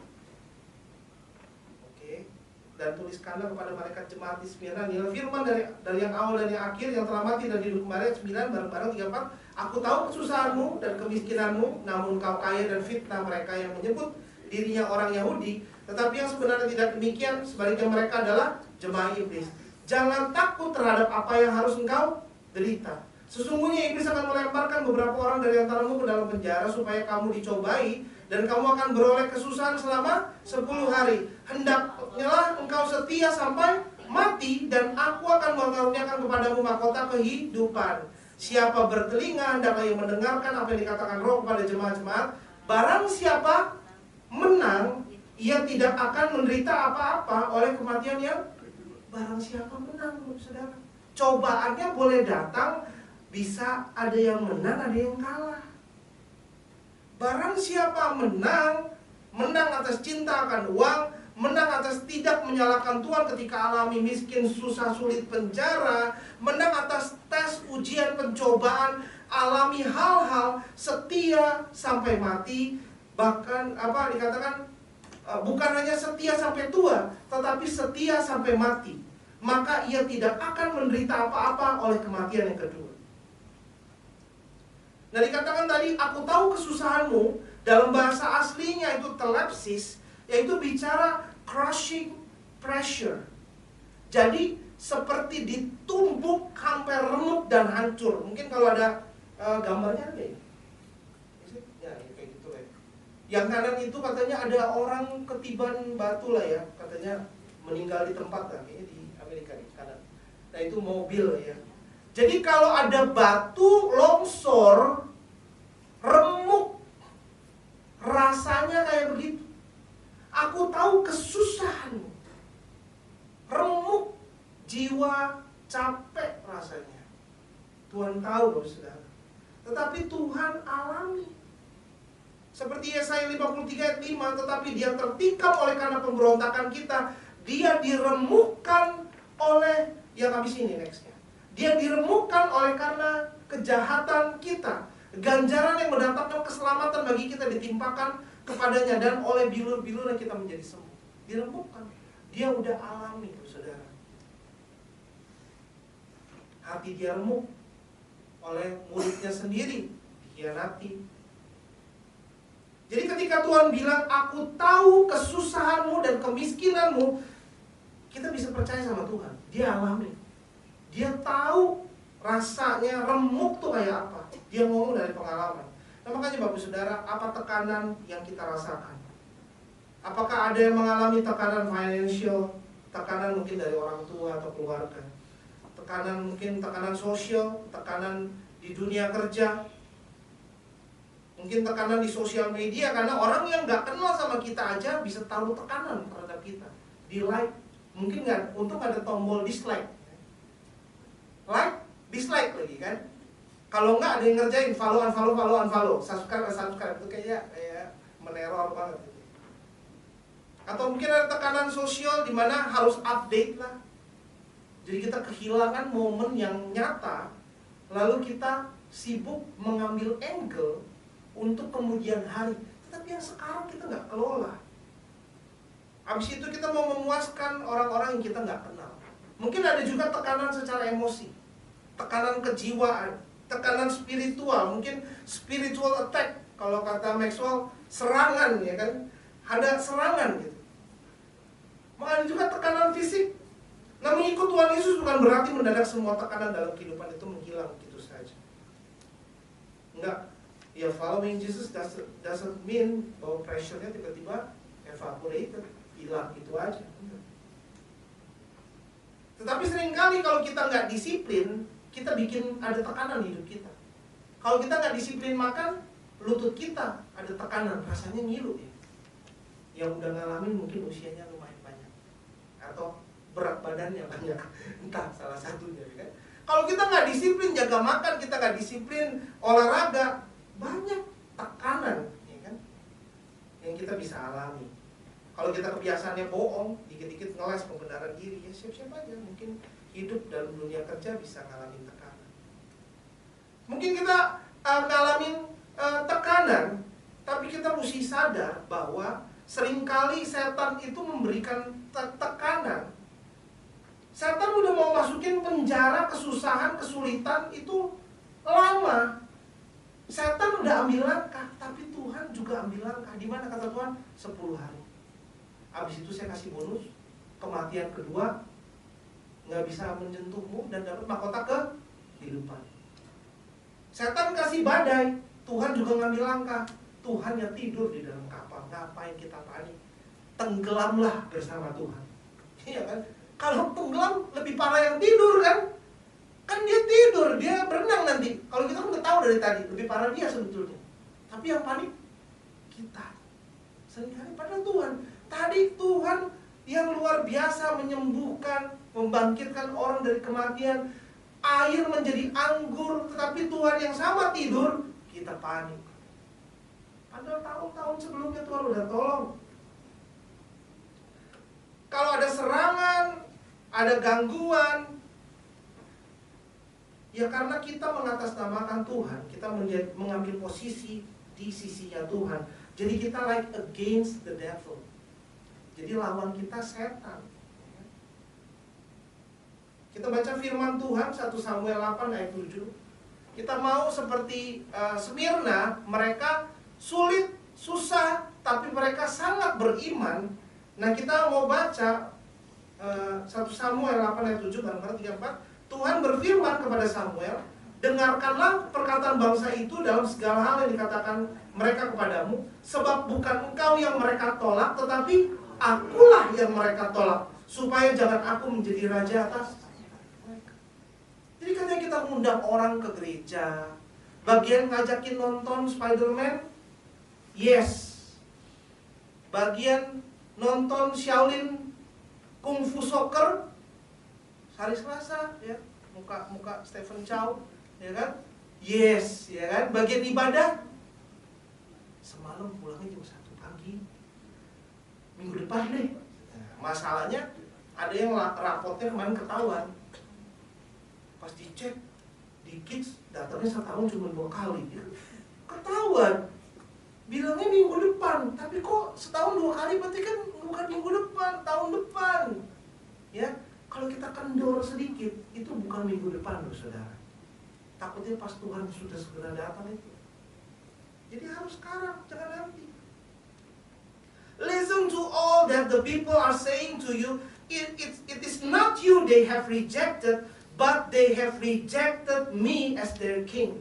Oke. Dan tuliskanlah kepada malaikat jemaat di Smyrna, inilah firman dari yang awal dan yang akhir, yang telah mati dan hidup kembali. 9 bareng-bareng 34. Aku tahu kesusahanmu dan kemiskinanmu, namun kau kaya, dan fitnah mereka yang menyebut dirinya orang Yahudi, tetapi yang sebenarnya tidak demikian. Sebaliknya mereka adalah jemaah iblis. Jangan takut terhadap apa yang harus engkau derita. Sesungguhnya iblis akan melemparkan beberapa orang dari antaramu ke dalam penjara supaya kamu dicobai, dan kamu akan beroleh kesusahan selama 10 hari. Hendaklah engkau setia sampai mati, dan aku akan mengaruniakan kepadamu mahkota kehidupan. Siapa bertelinga, hendaklah ia mendengarkan apa yang dikatakan Roh kepada jemaat-jemaat. Barang siapa menang, ia tidak akan menderita apa-apa oleh kematian yang barang siapa menang, saudara. Cobaannya boleh datang, bisa ada yang menang, ada yang kalah. Barang siapa menang, menang atas cinta akan uang, menang atas tidak menyalahkan Tuhan ketika alami miskin, susah, sulit, penjara, menang atas tes, ujian, pencobaan, alami hal-hal, setia sampai mati. Bahkan apa dikatakan, bukan hanya setia sampai tua, tetapi setia sampai mati. Maka ia tidak akan menderita apa-apa oleh kematian yang kedua. Nah, dikatakan tadi, aku tahu kesusahanmu. Dalam bahasa aslinya itu telepsis, yaitu bicara crushing pressure. Jadi seperti ditumbuk sampai remuk dan hancur. Mungkin kalau ada gambarnya kayak ya, kayak gitu ya. Yang kanan itu katanya ada orang ketiban batu lah ya, katanya meninggal di tempat lah, kayaknya di Amerika di kanan. Nah, itu mobil ya. Jadi kalau ada batu longsor, remuk, rasanya kayak begitu. Aku tahu kesusahanmu, remuk, jiwa capek rasanya. Tuhan tahu, Bapak Saudara. Tetapi Tuhan alami. Seperti Yesaya 53 ayat 5, tetapi dia tertikam oleh karena pemberontakan kita, dia diremukkan oleh, yang habis ini nextnya, dia diremukkan oleh karena kejahatan kita. Ganjaran yang mendatangkan keselamatan bagi kita ditimpakan kepadanya, dan oleh bilur-bilurnya kita menjadi sembuh. Diremukkan. Dia udah alami, saudara. hati dia remuk oleh muridnya sendiri, dikhianati. Jadi ketika Tuhan bilang, aku tahu kesusahanmu dan kemiskinanmu, kita bisa percaya sama Tuhan. Dia alami. Dia tahu rasanya remuk tuh kayak apa. Dia ngomong dari pengalaman. Nah makanya Bapak Saudara, apa tekanan yang kita rasakan? Apakah ada yang mengalami tekanan financial, tekanan mungkin dari orang tua atau keluarga, tekanan mungkin tekanan sosial, tekanan di dunia kerja, mungkin tekanan di sosial media, karena orang yang nggak kenal sama kita aja bisa tahu tekanan terhadap kita. Di like, mungkin nggak, untung ada tombol dislike, like, dislike lagi kan. Kalau nggak ada yang ngerjain follow, subscribe itu kayak meneror banget. Atau mungkin ada tekanan sosial di mana harus update lah. Jadi kita kehilangan momen yang nyata, lalu kita sibuk mengambil angle untuk kemudian hari. Tetapi yang sekarang kita nggak kelola. Habis itu kita mau memuaskan orang-orang yang kita nggak kenal. Mungkin ada juga tekanan secara emosi, tekanan kejiwaan, tekanan spiritual, mungkin spiritual attack. Kalau kata Maxwell, serangan, ya kan? Ada serangan gitu. Ada juga tekanan fisik. Nah, mengikut Tuhan Yesus bukan berarti mendadak semua tekanan dalam kehidupan itu menghilang gitu saja. Enggak. Ya, following Jesus doesn't mean bahwa pressure-nya tiba-tiba evaporated, hilang gitu aja. Tetapi seringkali kalau kita nggak disiplin, kita bikin ada tekanan di hidup kita. Kalau kita nggak disiplin makan, lutut kita ada tekanan, rasanya ngilu ya. Yang udah ngalamin mungkin usianya lumayan banyak, atau berat badannya banyak, entah salah satunya kan. Kalau kita nggak disiplin jaga makan, kita nggak disiplin olahraga, banyak tekanan ya kan, yang kita bisa alami. Kalau kita kebiasaannya bohong, dikit-dikit ngeles pembenaran diri, ya siap-siap aja mungkin hidup dalam dunia kerja bisa ngalamin tekanan. Mungkin kita ngalamin tekanan, tapi kita mesti sadar bahwa seringkali setan itu memberikan tekanan. Setan udah mau masukin penjara, kesusahan, kesulitan itu lama. Setan udah ambil langkah, tapi Tuhan juga ambil langkah. Di mana kata Tuhan? 10 hari. Habis itu saya kasih bonus, kematian kedua nggak bisa menyentuhmu dan dapat mahkota kehidupan. Setan kasih badai, Tuhan juga ngambil langkah. Tuhan yang tidur di dalam kapal, ngapain kita panik? Tenggelamlah bersama Tuhan. Iya kan? Kalau tenggelam lebih parah yang tidur kan? Kan dia tidur, dia berenang nanti. Kalau kita kan udah tahu dari tadi, lebih parah dia sebetulnya. Tapi yang panik kita. Seringkali padahal Tuhan. Tadi Tuhan yang luar biasa menyembuhkan, membangkitkan orang dari kematian. Air menjadi anggur, tetapi Tuhan yang sama tidur, kita panik. Padahal tahun-tahun sebelumnya Tuhan udah tolong. Kalau ada serangan, ada gangguan, ya karena kita mengatasnamakan Tuhan, kita mengambil posisi di sisinya Tuhan. Jadi kita like against the devil. Jadi lawan kita setan. Kita baca firman Tuhan 1 Samuel 8 ayat 7. Kita mau seperti Smyrna, mereka sulit, susah, tapi mereka sangat beriman. Nah kita mau baca 1 Samuel 8 ayat 7 bareng-bareng 3-4. Tuhan berfirman kepada Samuel, dengarkanlah perkataan bangsa itu dalam segala hal yang dikatakan mereka kepadamu, sebab bukan engkau yang mereka tolak, tetapi akulah yang mereka tolak, supaya jangan aku menjadi raja atas mereka. Jadi katanya kita mengundang orang ke gereja, bagian ngajakin nonton Spider-Man, yes. Bagian nonton Shaolin Kung Fu Soccer hari Selasa, ya, muka Stephen Chow, ya kan? Yes, ya kan? Bagian ibadah semalam pulangnya jam 1 pagi. Minggu depan deh. Masalahnya ada yang rapotnya kemarin ketahuan. Pas dicek di Kids, datanya setahun cuma 2 kali, ya. Ketahuan. Bilangnya minggu depan, tapi kok setahun 2 kali, berarti kan bukan minggu depan, tahun depan. Ya. Kalau kita kendor sedikit, itu bukan minggu depan loh saudara. Takutnya pas Tuhan sudah segera datang itu. Jadi harus sekarang, jangan nanti. Listen to all that the people are saying to you. It is not you they have rejected, but they have rejected me as their king.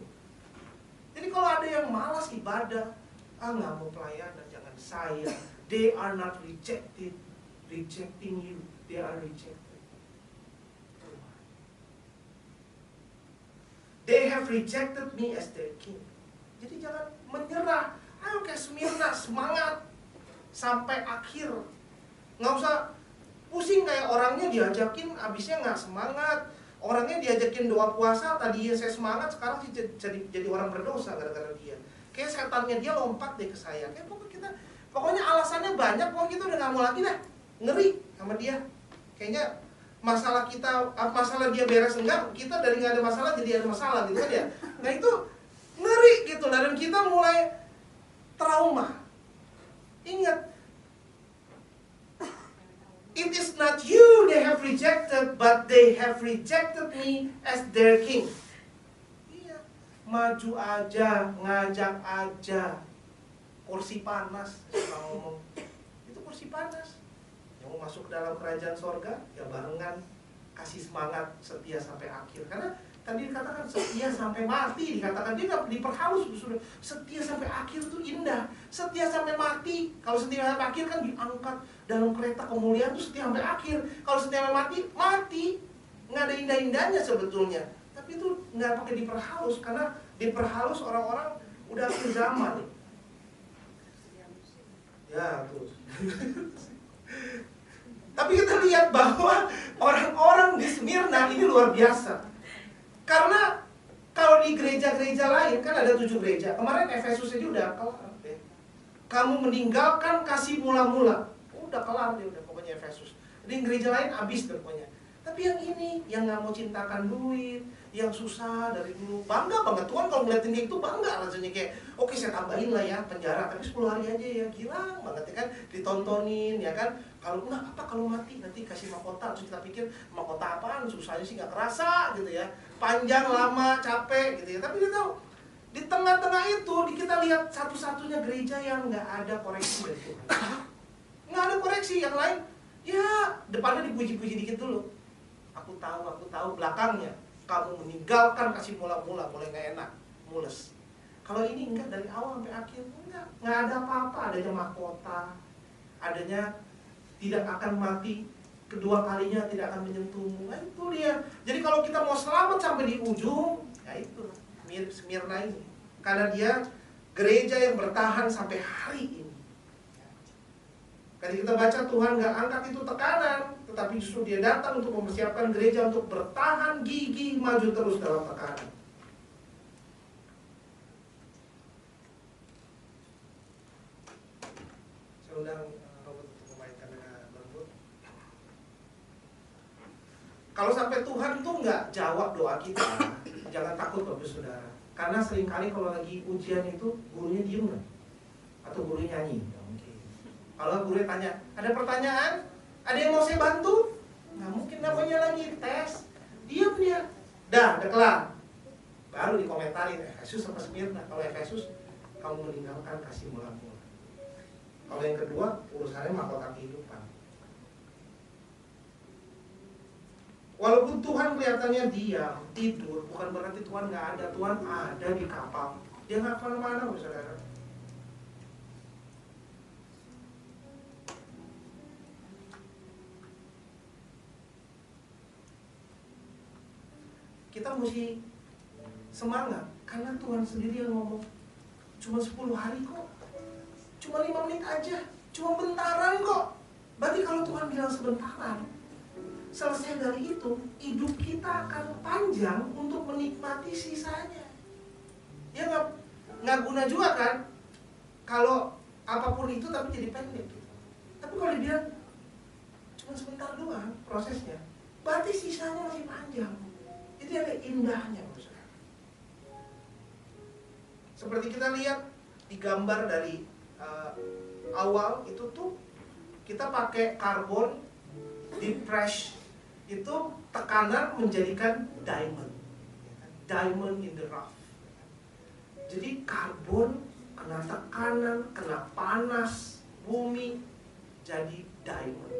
Jadi kalau ada yang malas ibadah, nggak mau pelayanan, jangan saya. They are not rejecting you. They are rejected. They have rejected me as their king. Jadi jangan menyerah. Ayo kayak Smyrna, semangat sampai akhir. Nggak usah pusing kayak orangnya diajakin, abisnya nggak semangat. Orangnya diajakin doa puasa, tadinya saya semangat, sekarang jadi orang berdosa gara-gara dia. Kayak setannya dia lompat deh ke saya. Kayak pokoknya alasannya banyak, pokoknya kita udah nggak mau lagi dah. Ngeri sama dia. Kayaknya masalah dia beres enggak, kita dari nggak ada masalah jadi ada masalah gitu kan ya. Nah itu ngeri gitu, dan kita mulai trauma. Ingat, it is not you they have rejected, but they have rejected me as their king. Iya, maju aja, ngajak aja, kursi panas, suka ngomong itu kursi panas. Mau masuk ke dalam kerajaan sorga, ya barengan kasih semangat setia sampai akhir. Karena tadi dikatakan setia sampai mati, dikatakan dia nggak diperhalus, sudah setia sampai akhir itu indah. Setia sampai mati, kalau setia sampai akhir kan diangkat dalam kereta kemuliaan itu setia sampai akhir. Kalau setia sampai mati, nggak ada indah-indahnya sebetulnya. Tapi itu nggak pakai diperhalus, karena diperhalus orang-orang udah akhir zaman. Ya terus. Tapi kita lihat bahwa orang-orang di Smyrna ini luar biasa. Karena kalau di gereja-gereja lain, kan ada 7 gereja. Kemarin Efesus aja udah kelar. Kamu meninggalkan kasih mula-mula. Udah kelar dia, udah pokoknya Efesus. Di gereja lain habis deh pokoknya. Tapi yang ini, yang gak mau cintakan duit, yang susah dari dulu, bangga banget. Tuhan kalau ngeliatin kayak itu bangga rasanya, kayak oke saya tambahin lah ya penjara, tapi 10 hari aja ya, gila banget ya kan. Ditontonin ya kan. Kalau enggak apa, kalau mati nanti kasih mahkota. Terus kita pikir mahkota apaan, susahnya sih gak kerasa gitu ya, panjang, lama, capek gitu ya. Tapi dia tahu di tengah-tengah itu kita lihat satu-satunya gereja yang gak ada koreksi dari Tuhan. Gak ada koreksi. Yang lain ya depannya dipuji-puji dikit dulu. Aku tahu, belakangnya kamu meninggalkan kasih mula-mula, mulai gak enak, mules. Kalau ini enggak, dari awal sampai akhir enggak ada apa-apa. Adanya mahkota, adanya tidak akan mati, kedua kalinya tidak akan menyentuhmu. Nah itu dia. Jadi kalau kita mau selamat sampai di ujung, ya itu mirip Smyrna ini. Karena dia gereja yang bertahan sampai hari ini. Jadi kita baca Tuhan gak angkat itu tekanan, tetapi justru dia datang untuk mempersiapkan gereja untuk bertahan gigih maju terus dalam tekanan. Saya undang Robert untuk memainkan berbut. Kalau sampai Tuhan tuh nggak jawab doa kita, jangan takut Bapak Saudara. Karena seringkali kalau lagi ujian itu gurunya diem kan? Atau gurunya nyanyi. Kalau guru tanya, ada pertanyaan? Ada yang mau saya bantu? Nggak mungkin, namanya lagi tes. Diam dia. Udah kelar. Baru dikomentarin, Efesus sama Smyrna. Kalau Efesus, kamu meninggalkan kasih mula-mula. Kalau yang kedua, urusannya mahkota kehidupan. Walaupun Tuhan kelihatannya diam, tidur, bukan berarti Tuhan nggak ada. Tuhan ada di kapal. Dia nggak kemana-mana, saudara. Kita mesti semangat, karena Tuhan sendiri yang ngomong. Cuma 10 hari kok, cuma 5 menit aja, cuma bentaran kok. Berarti kalau Tuhan bilang sebentaran, selesai dari itu, hidup kita akan panjang untuk menikmati sisanya. Ya nggak guna juga kan, kalau apapun itu tapi jadi pendek. Tapi kalau dia cuma sebentar doang prosesnya, berarti sisanya masih panjang. Itu ada indahnya, saudara. Seperti kita lihat di gambar dari awal itu tuh kita pakai karbon di press itu tekanan menjadikan diamond. Diamond in the rough. Jadi karbon kena tekanan, kena panas bumi, jadi diamond.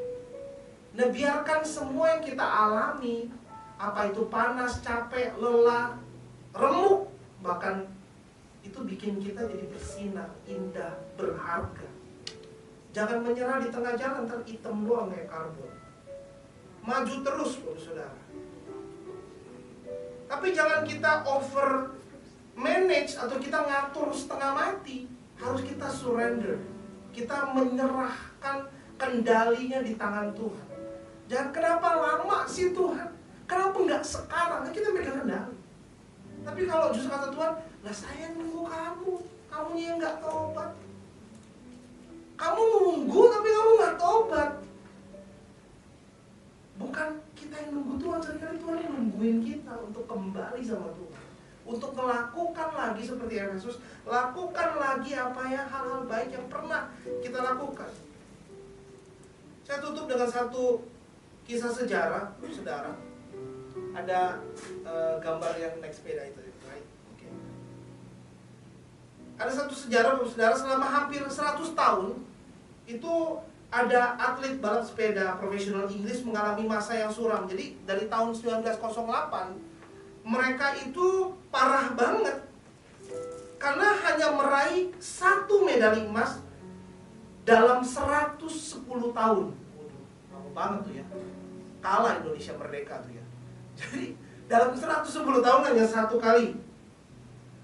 Nah, biarkan semua yang kita alami, apa itu panas, capek, lelah, remuk, bahkan itu bikin kita jadi bersinar, indah, berharga. Jangan menyerah di tengah jalan, ntar hitam doang kayak karbon. Maju terus, saudara. Tapi jangan kita over manage atau kita ngatur setengah mati. Harus kita surrender. Kita menyerahkan kendalinya di tangan Tuhan. Jangan kenapa lama sih Tuhan? Kenapa nggak sekarang? Nah, kita megang kendali. Tapi kalau justru kata Tuhan, lah saya nunggu kamu, kamunya yang nggak tobat. Kamu nunggu tapi kamu nggak tobat. Bukan kita yang nunggu Tuhan, seringkali Tuhan yang nungguin kita untuk kembali sama Tuhan, untuk melakukan lagi seperti Efesus, lakukan lagi apa ya hal-hal baik yang pernah kita lakukan. Saya tutup dengan satu kisah sejarah, saudara. Ada gambar yang naik sepeda itu, right? Okay. Ada satu sejarah, saudara, selama hampir 100 tahun itu ada atlet balap sepeda profesional Inggris mengalami masa yang suram. Jadi dari tahun 1908 mereka itu parah banget karena hanya meraih 1 medali emas dalam 110 tahun. Lama banget tuh ya. Kalah Indonesia merdeka tuh ya. Jadi dalam 110 tahun hanya 1 kali.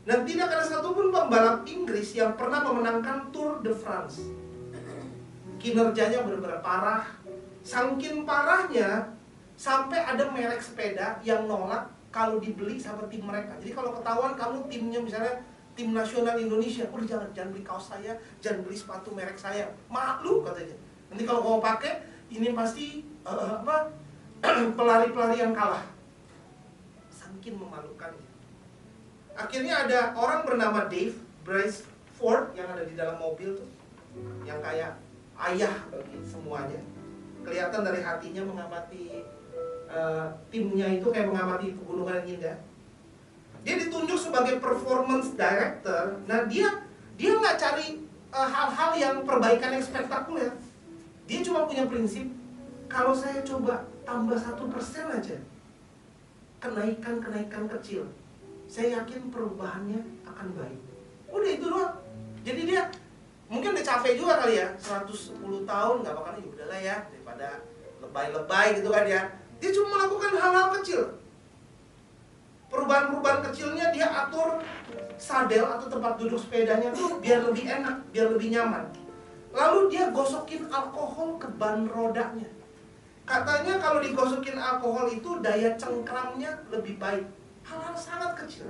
Dan tidak ada satupun pembalap Inggris yang pernah memenangkan Tour de France. Kinerjanya benar-benar parah. Saking parahnya sampai ada merek sepeda yang nolak kalau dibeli sama tim mereka. Jadi kalau ketahuan kamu timnya misalnya tim nasional Indonesia, jangan beli kaos saya, jangan beli sepatu merek saya. Malu katanya. Nanti kalau kamu pakai ini pasti pelari-pelari yang kalah. Saking memalukannya. Akhirnya ada orang bernama Dave Brailsford yang ada di dalam mobil tuh, yang kayak ayah bagi semuanya. Kelihatan dari hatinya mengamati timnya itu kayak mengamati pegunungan yang indah. Dia ditunjuk sebagai performance director. Nah dia nggak cari hal-hal yang perbaikan yang spektakuler. Dia cuma punya prinsip, kalau saya coba tambah 1% aja kenaikan kecil, saya yakin perubahannya akan baik. Udah itu doang. Jadi dia mungkin udah capek juga kali ya, 110 tahun nggak bakal, ya udahlah ya, daripada lebay-lebay gitu kan ya. Dia cuma melakukan hal-hal kecil. Perubahan-perubahan kecilnya dia atur sadel atau tempat duduk sepedanya tuh biar lebih enak, biar lebih nyaman. Lalu dia gosokin alkohol ke ban rodanya. Katanya kalau digosokin alkohol itu daya cengkramnya lebih baik. Hal-hal sangat kecil.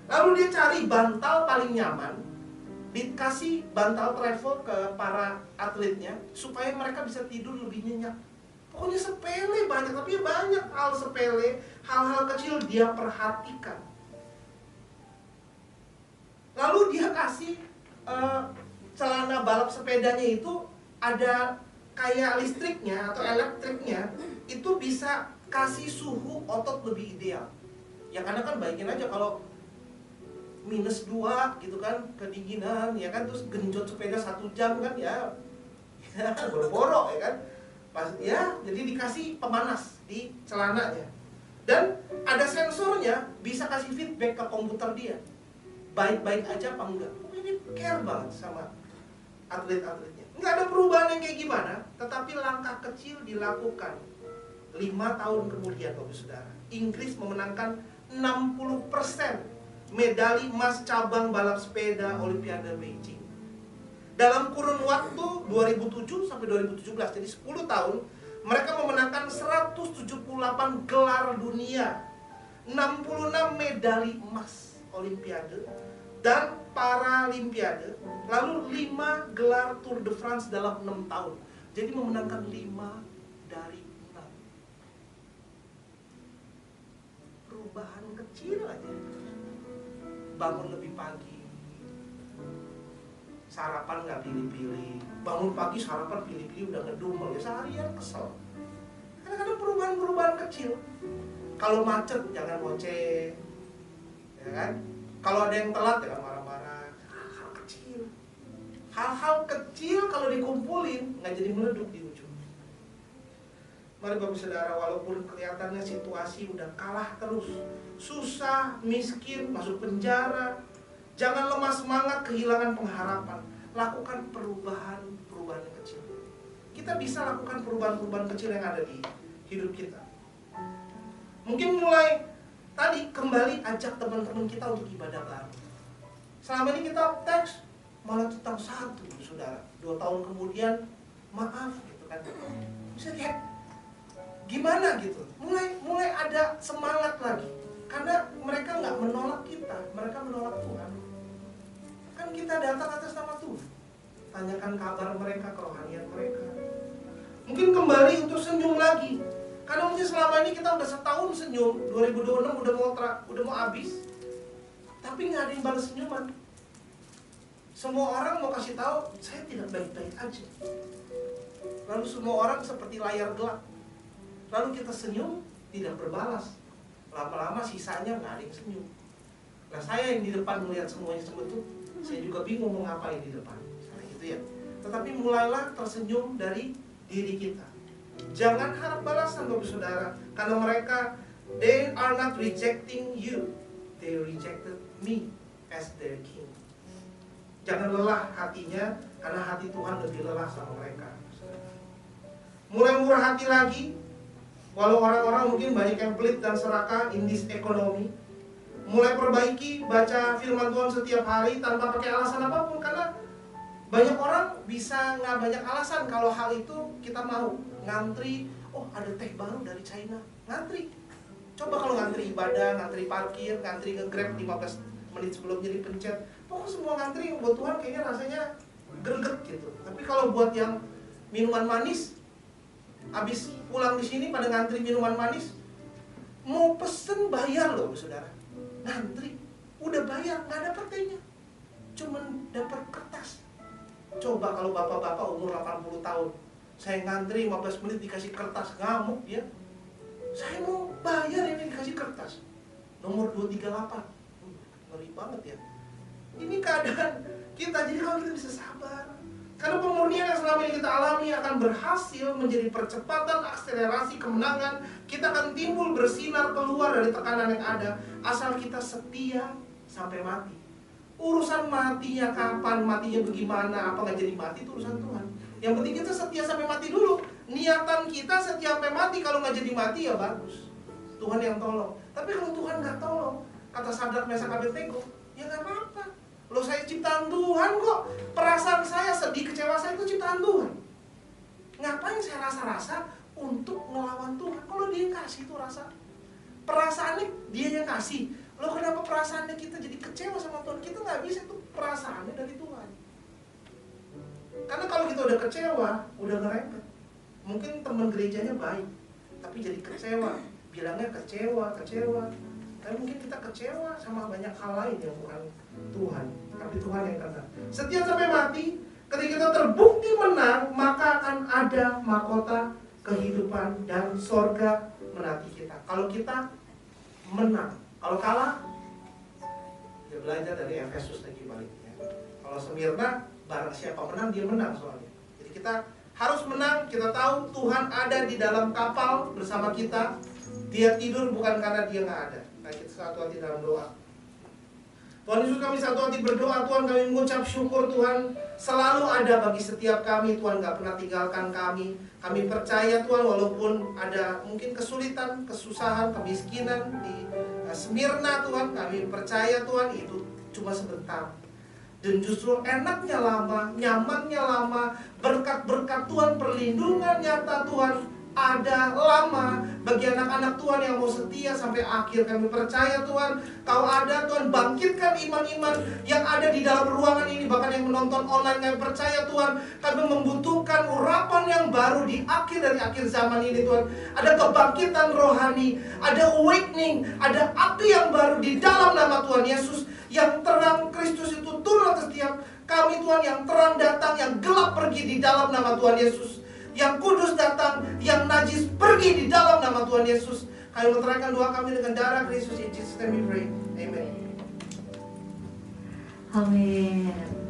Lalu dia cari bantal paling nyaman, dikasih bantal travel ke para atletnya supaya mereka bisa tidur lebih nyenyak. Pokoknya sepele banyak, tapi banyak hal sepele, hal-hal kecil dia perhatikan. Lalu dia kasih celana balap sepedanya itu ada kayak listriknya atau elektriknya, itu bisa kasih suhu otot lebih ideal. Ya karena kan bayangin aja kalau -2 gitu kan, kedinginan ya kan, terus genjot sepeda 1 jam kan ya boro-boro ya kan. Pas ya, jadi dikasih pemanas di celananya. Dan ada sensornya, bisa kasih feedback ke komputer dia. Baik-baik aja apa enggak. Ini care banget sama atlet-atletnya. Nggak ada perubahan yang kayak gimana, tetapi langkah kecil dilakukan. 5 tahun kemudian, Bapak Saudara, Inggris memenangkan 60% medali emas cabang balap sepeda Olimpiade Beijing. Dalam kurun waktu 2007 sampai 2017, jadi 10 tahun, mereka memenangkan 178 gelar dunia, 66 medali emas Olimpiade dan Paralimpiade, lalu 5 gelar Tour de France dalam 6 tahun. Jadi memenangkan 5 dari 6. Perubahan kecil aja. Bangun lebih pagi, sarapan nggak pilih-pilih. Bangun pagi sarapan pilih-pilih udah ngedumel ya, seharian kesel. Kadang-kadang perubahan-perubahan kecil. Kalau macet jangan ngoceh, ya kan? Kalau ada yang telat jangan marah-marah. Hal-hal kecil. Hal-hal kecil kalau dikumpulin nggak jadi meleduk di ujung. Mari Bapak Saudara, walaupun kelihatannya situasi udah kalah terus, susah, miskin, masuk penjara, jangan lemah semangat, kehilangan pengharapan. Lakukan perubahan-perubahan yang kecil. Kita bisa lakukan perubahan-perubahan kecil yang ada di hidup kita. Mungkin mulai tadi kembali ajak teman-teman kita untuk ibadah baru. Selama ini kita teks malah tentang satu, saudara. 2 tahun kemudian maaf gitu kan. Bisa lihat gimana gitu. Mulai ada semangat lagi. Karena mereka nggak menolak kita, mereka menolak Tuhan. Kan kita datang atas nama Tuhan. Tanyakan kabar mereka, kerohanian mereka. Mungkin kembali untuk senyum lagi. Karena mungkin selama ini kita udah setahun senyum, 2026 udah mau habis, tapi nggak ada yang balas senyuman. Semua orang mau kasih tahu saya tidak baik-baik aja. Lalu semua orang seperti layar gelap. Lalu kita senyum tidak berbalas. Lama-lama sisanya nggak ada yang senyum. Nah saya yang di depan melihat semuanya seperti itu, saya juga bingung mau ngapain di depan. Misalnya gitu ya. Tetapi mulailah tersenyum dari diri kita. Jangan harap balasan Bapak Saudara, karena mereka they are not rejecting you, they rejected me as their king. Jangan lelah hatinya, karena hati Tuhan lebih lelah sama mereka. Mulai murah hati lagi, walau orang-orang mungkin banyak yang pelit dan serakah in this economy. Mulai perbaiki, baca firman Tuhan setiap hari tanpa pakai alasan apapun, karena banyak orang bisa nggak banyak alasan kalau hal itu kita mau. Ngantri, oh ada teh baru dari China, ngantri. Coba kalau ngantri ibadah, ngantri parkir, ngantri nge-grab 15 menit sebelumnya dipencet. Pokoknya semua ngantri buat Tuhan kayaknya rasanya greget gitu. Tapi kalau buat yang minuman manis, habis pulang di sini pada ngantri minuman manis, mau pesen bayar loh saudara. Ngantri, udah bayar, nggak dapat tehnya, cuman dapat kertas. Coba kalau bapak-bapak umur 80 tahun, saya ngantri 15 menit dikasih kertas, ngamuk dia. Saya mau bayar ini dikasih kertas. Nomor 238. Ngeri banget ya. Ini keadaan kita, jadi kalau kita bisa sabar. Karena pemurnian yang selama ini kita alami akan berhasil menjadi percepatan akselerasi kemenangan. Kita akan timbul bersinar keluar dari tekanan yang ada, asal kita setia sampai mati. Urusan matinya kapan, matinya bagaimana, apa nggak jadi mati itu urusan Tuhan. Yang penting kita setia sampai mati dulu. Niatan kita setia sampai mati, kalau nggak jadi mati ya bagus. Tuhan yang tolong. Tapi kalau Tuhan nggak tolong, kata Sadrak, Mesak, Abednego, ya nggak apa-apa. Loh saya ciptaan Tuhan kok. Perasaan saya sedih, kecewa saya itu ciptaan Tuhan. Ngapain saya rasa-rasa untuk ngelawan Tuhan? Kalau dia yang kasih itu rasa. Perasaannya dia yang kasih. Loh kenapa perasaannya kita jadi kecewa sama Tuhan? Kita nggak bisa, itu perasaannya dari Tuhan. Karena kalau kita udah kecewa, udah ngerempet. Mungkin teman gerejanya baik, tapi jadi kecewa. Bilangnya kecewa. Tapi mungkin kita kecewa sama banyak hal lain yang bukan Tuhan, tapi Tuhan yang kena. Setia sampai mati. Ketika kita terbukti menang, maka akan ada mahkota kehidupan dan sorga menanti kita. Kalau kita menang, kalau kalah, dia belajar dari Efesus lagi baliknya. Kalau Smyrna, barang siapa menang, dia menang soalnya. Jadi kita harus menang. Kita tahu Tuhan ada di dalam kapal bersama kita. Dia tidur bukan karena dia nggak ada. Nah, kita satu hati dalam doa. Tuhan Yesus, kami satu hati berdoa. Tuhan, kami mengucap syukur Tuhan selalu ada bagi setiap kami. Tuhan nggak pernah tinggalkan kami. Kami percaya Tuhan, walaupun ada mungkin kesulitan, kesusahan, kemiskinan di Smyrna Tuhan, kami percaya Tuhan itu cuma sebentar. Dan justru enaknya lama, nyamannya lama, berkat-berkat Tuhan, perlindungan nyata Tuhan ada lama bagi anak-anak Tuhan yang mau setia sampai akhir. Kami percaya Tuhan, Kau ada Tuhan, bangkitkan iman-iman yang ada di dalam ruangan ini, bahkan yang menonton online. Kami percaya Tuhan, kami membutuhkan urapan yang baru di akhir dari akhir zaman ini Tuhan. Ada kebangkitan rohani, ada awakening, ada api yang baru di dalam nama Tuhan Yesus. Yang terang Kristus itu turun atas setiap kami Tuhan, yang terang datang, yang gelap pergi di dalam nama Tuhan Yesus. yang kudus datang, yang najis pergi di dalam nama Tuhan Yesus. Kami meteraikan doa kami dengan darah Kristus. In Jesus name we pray. Amen. Amin.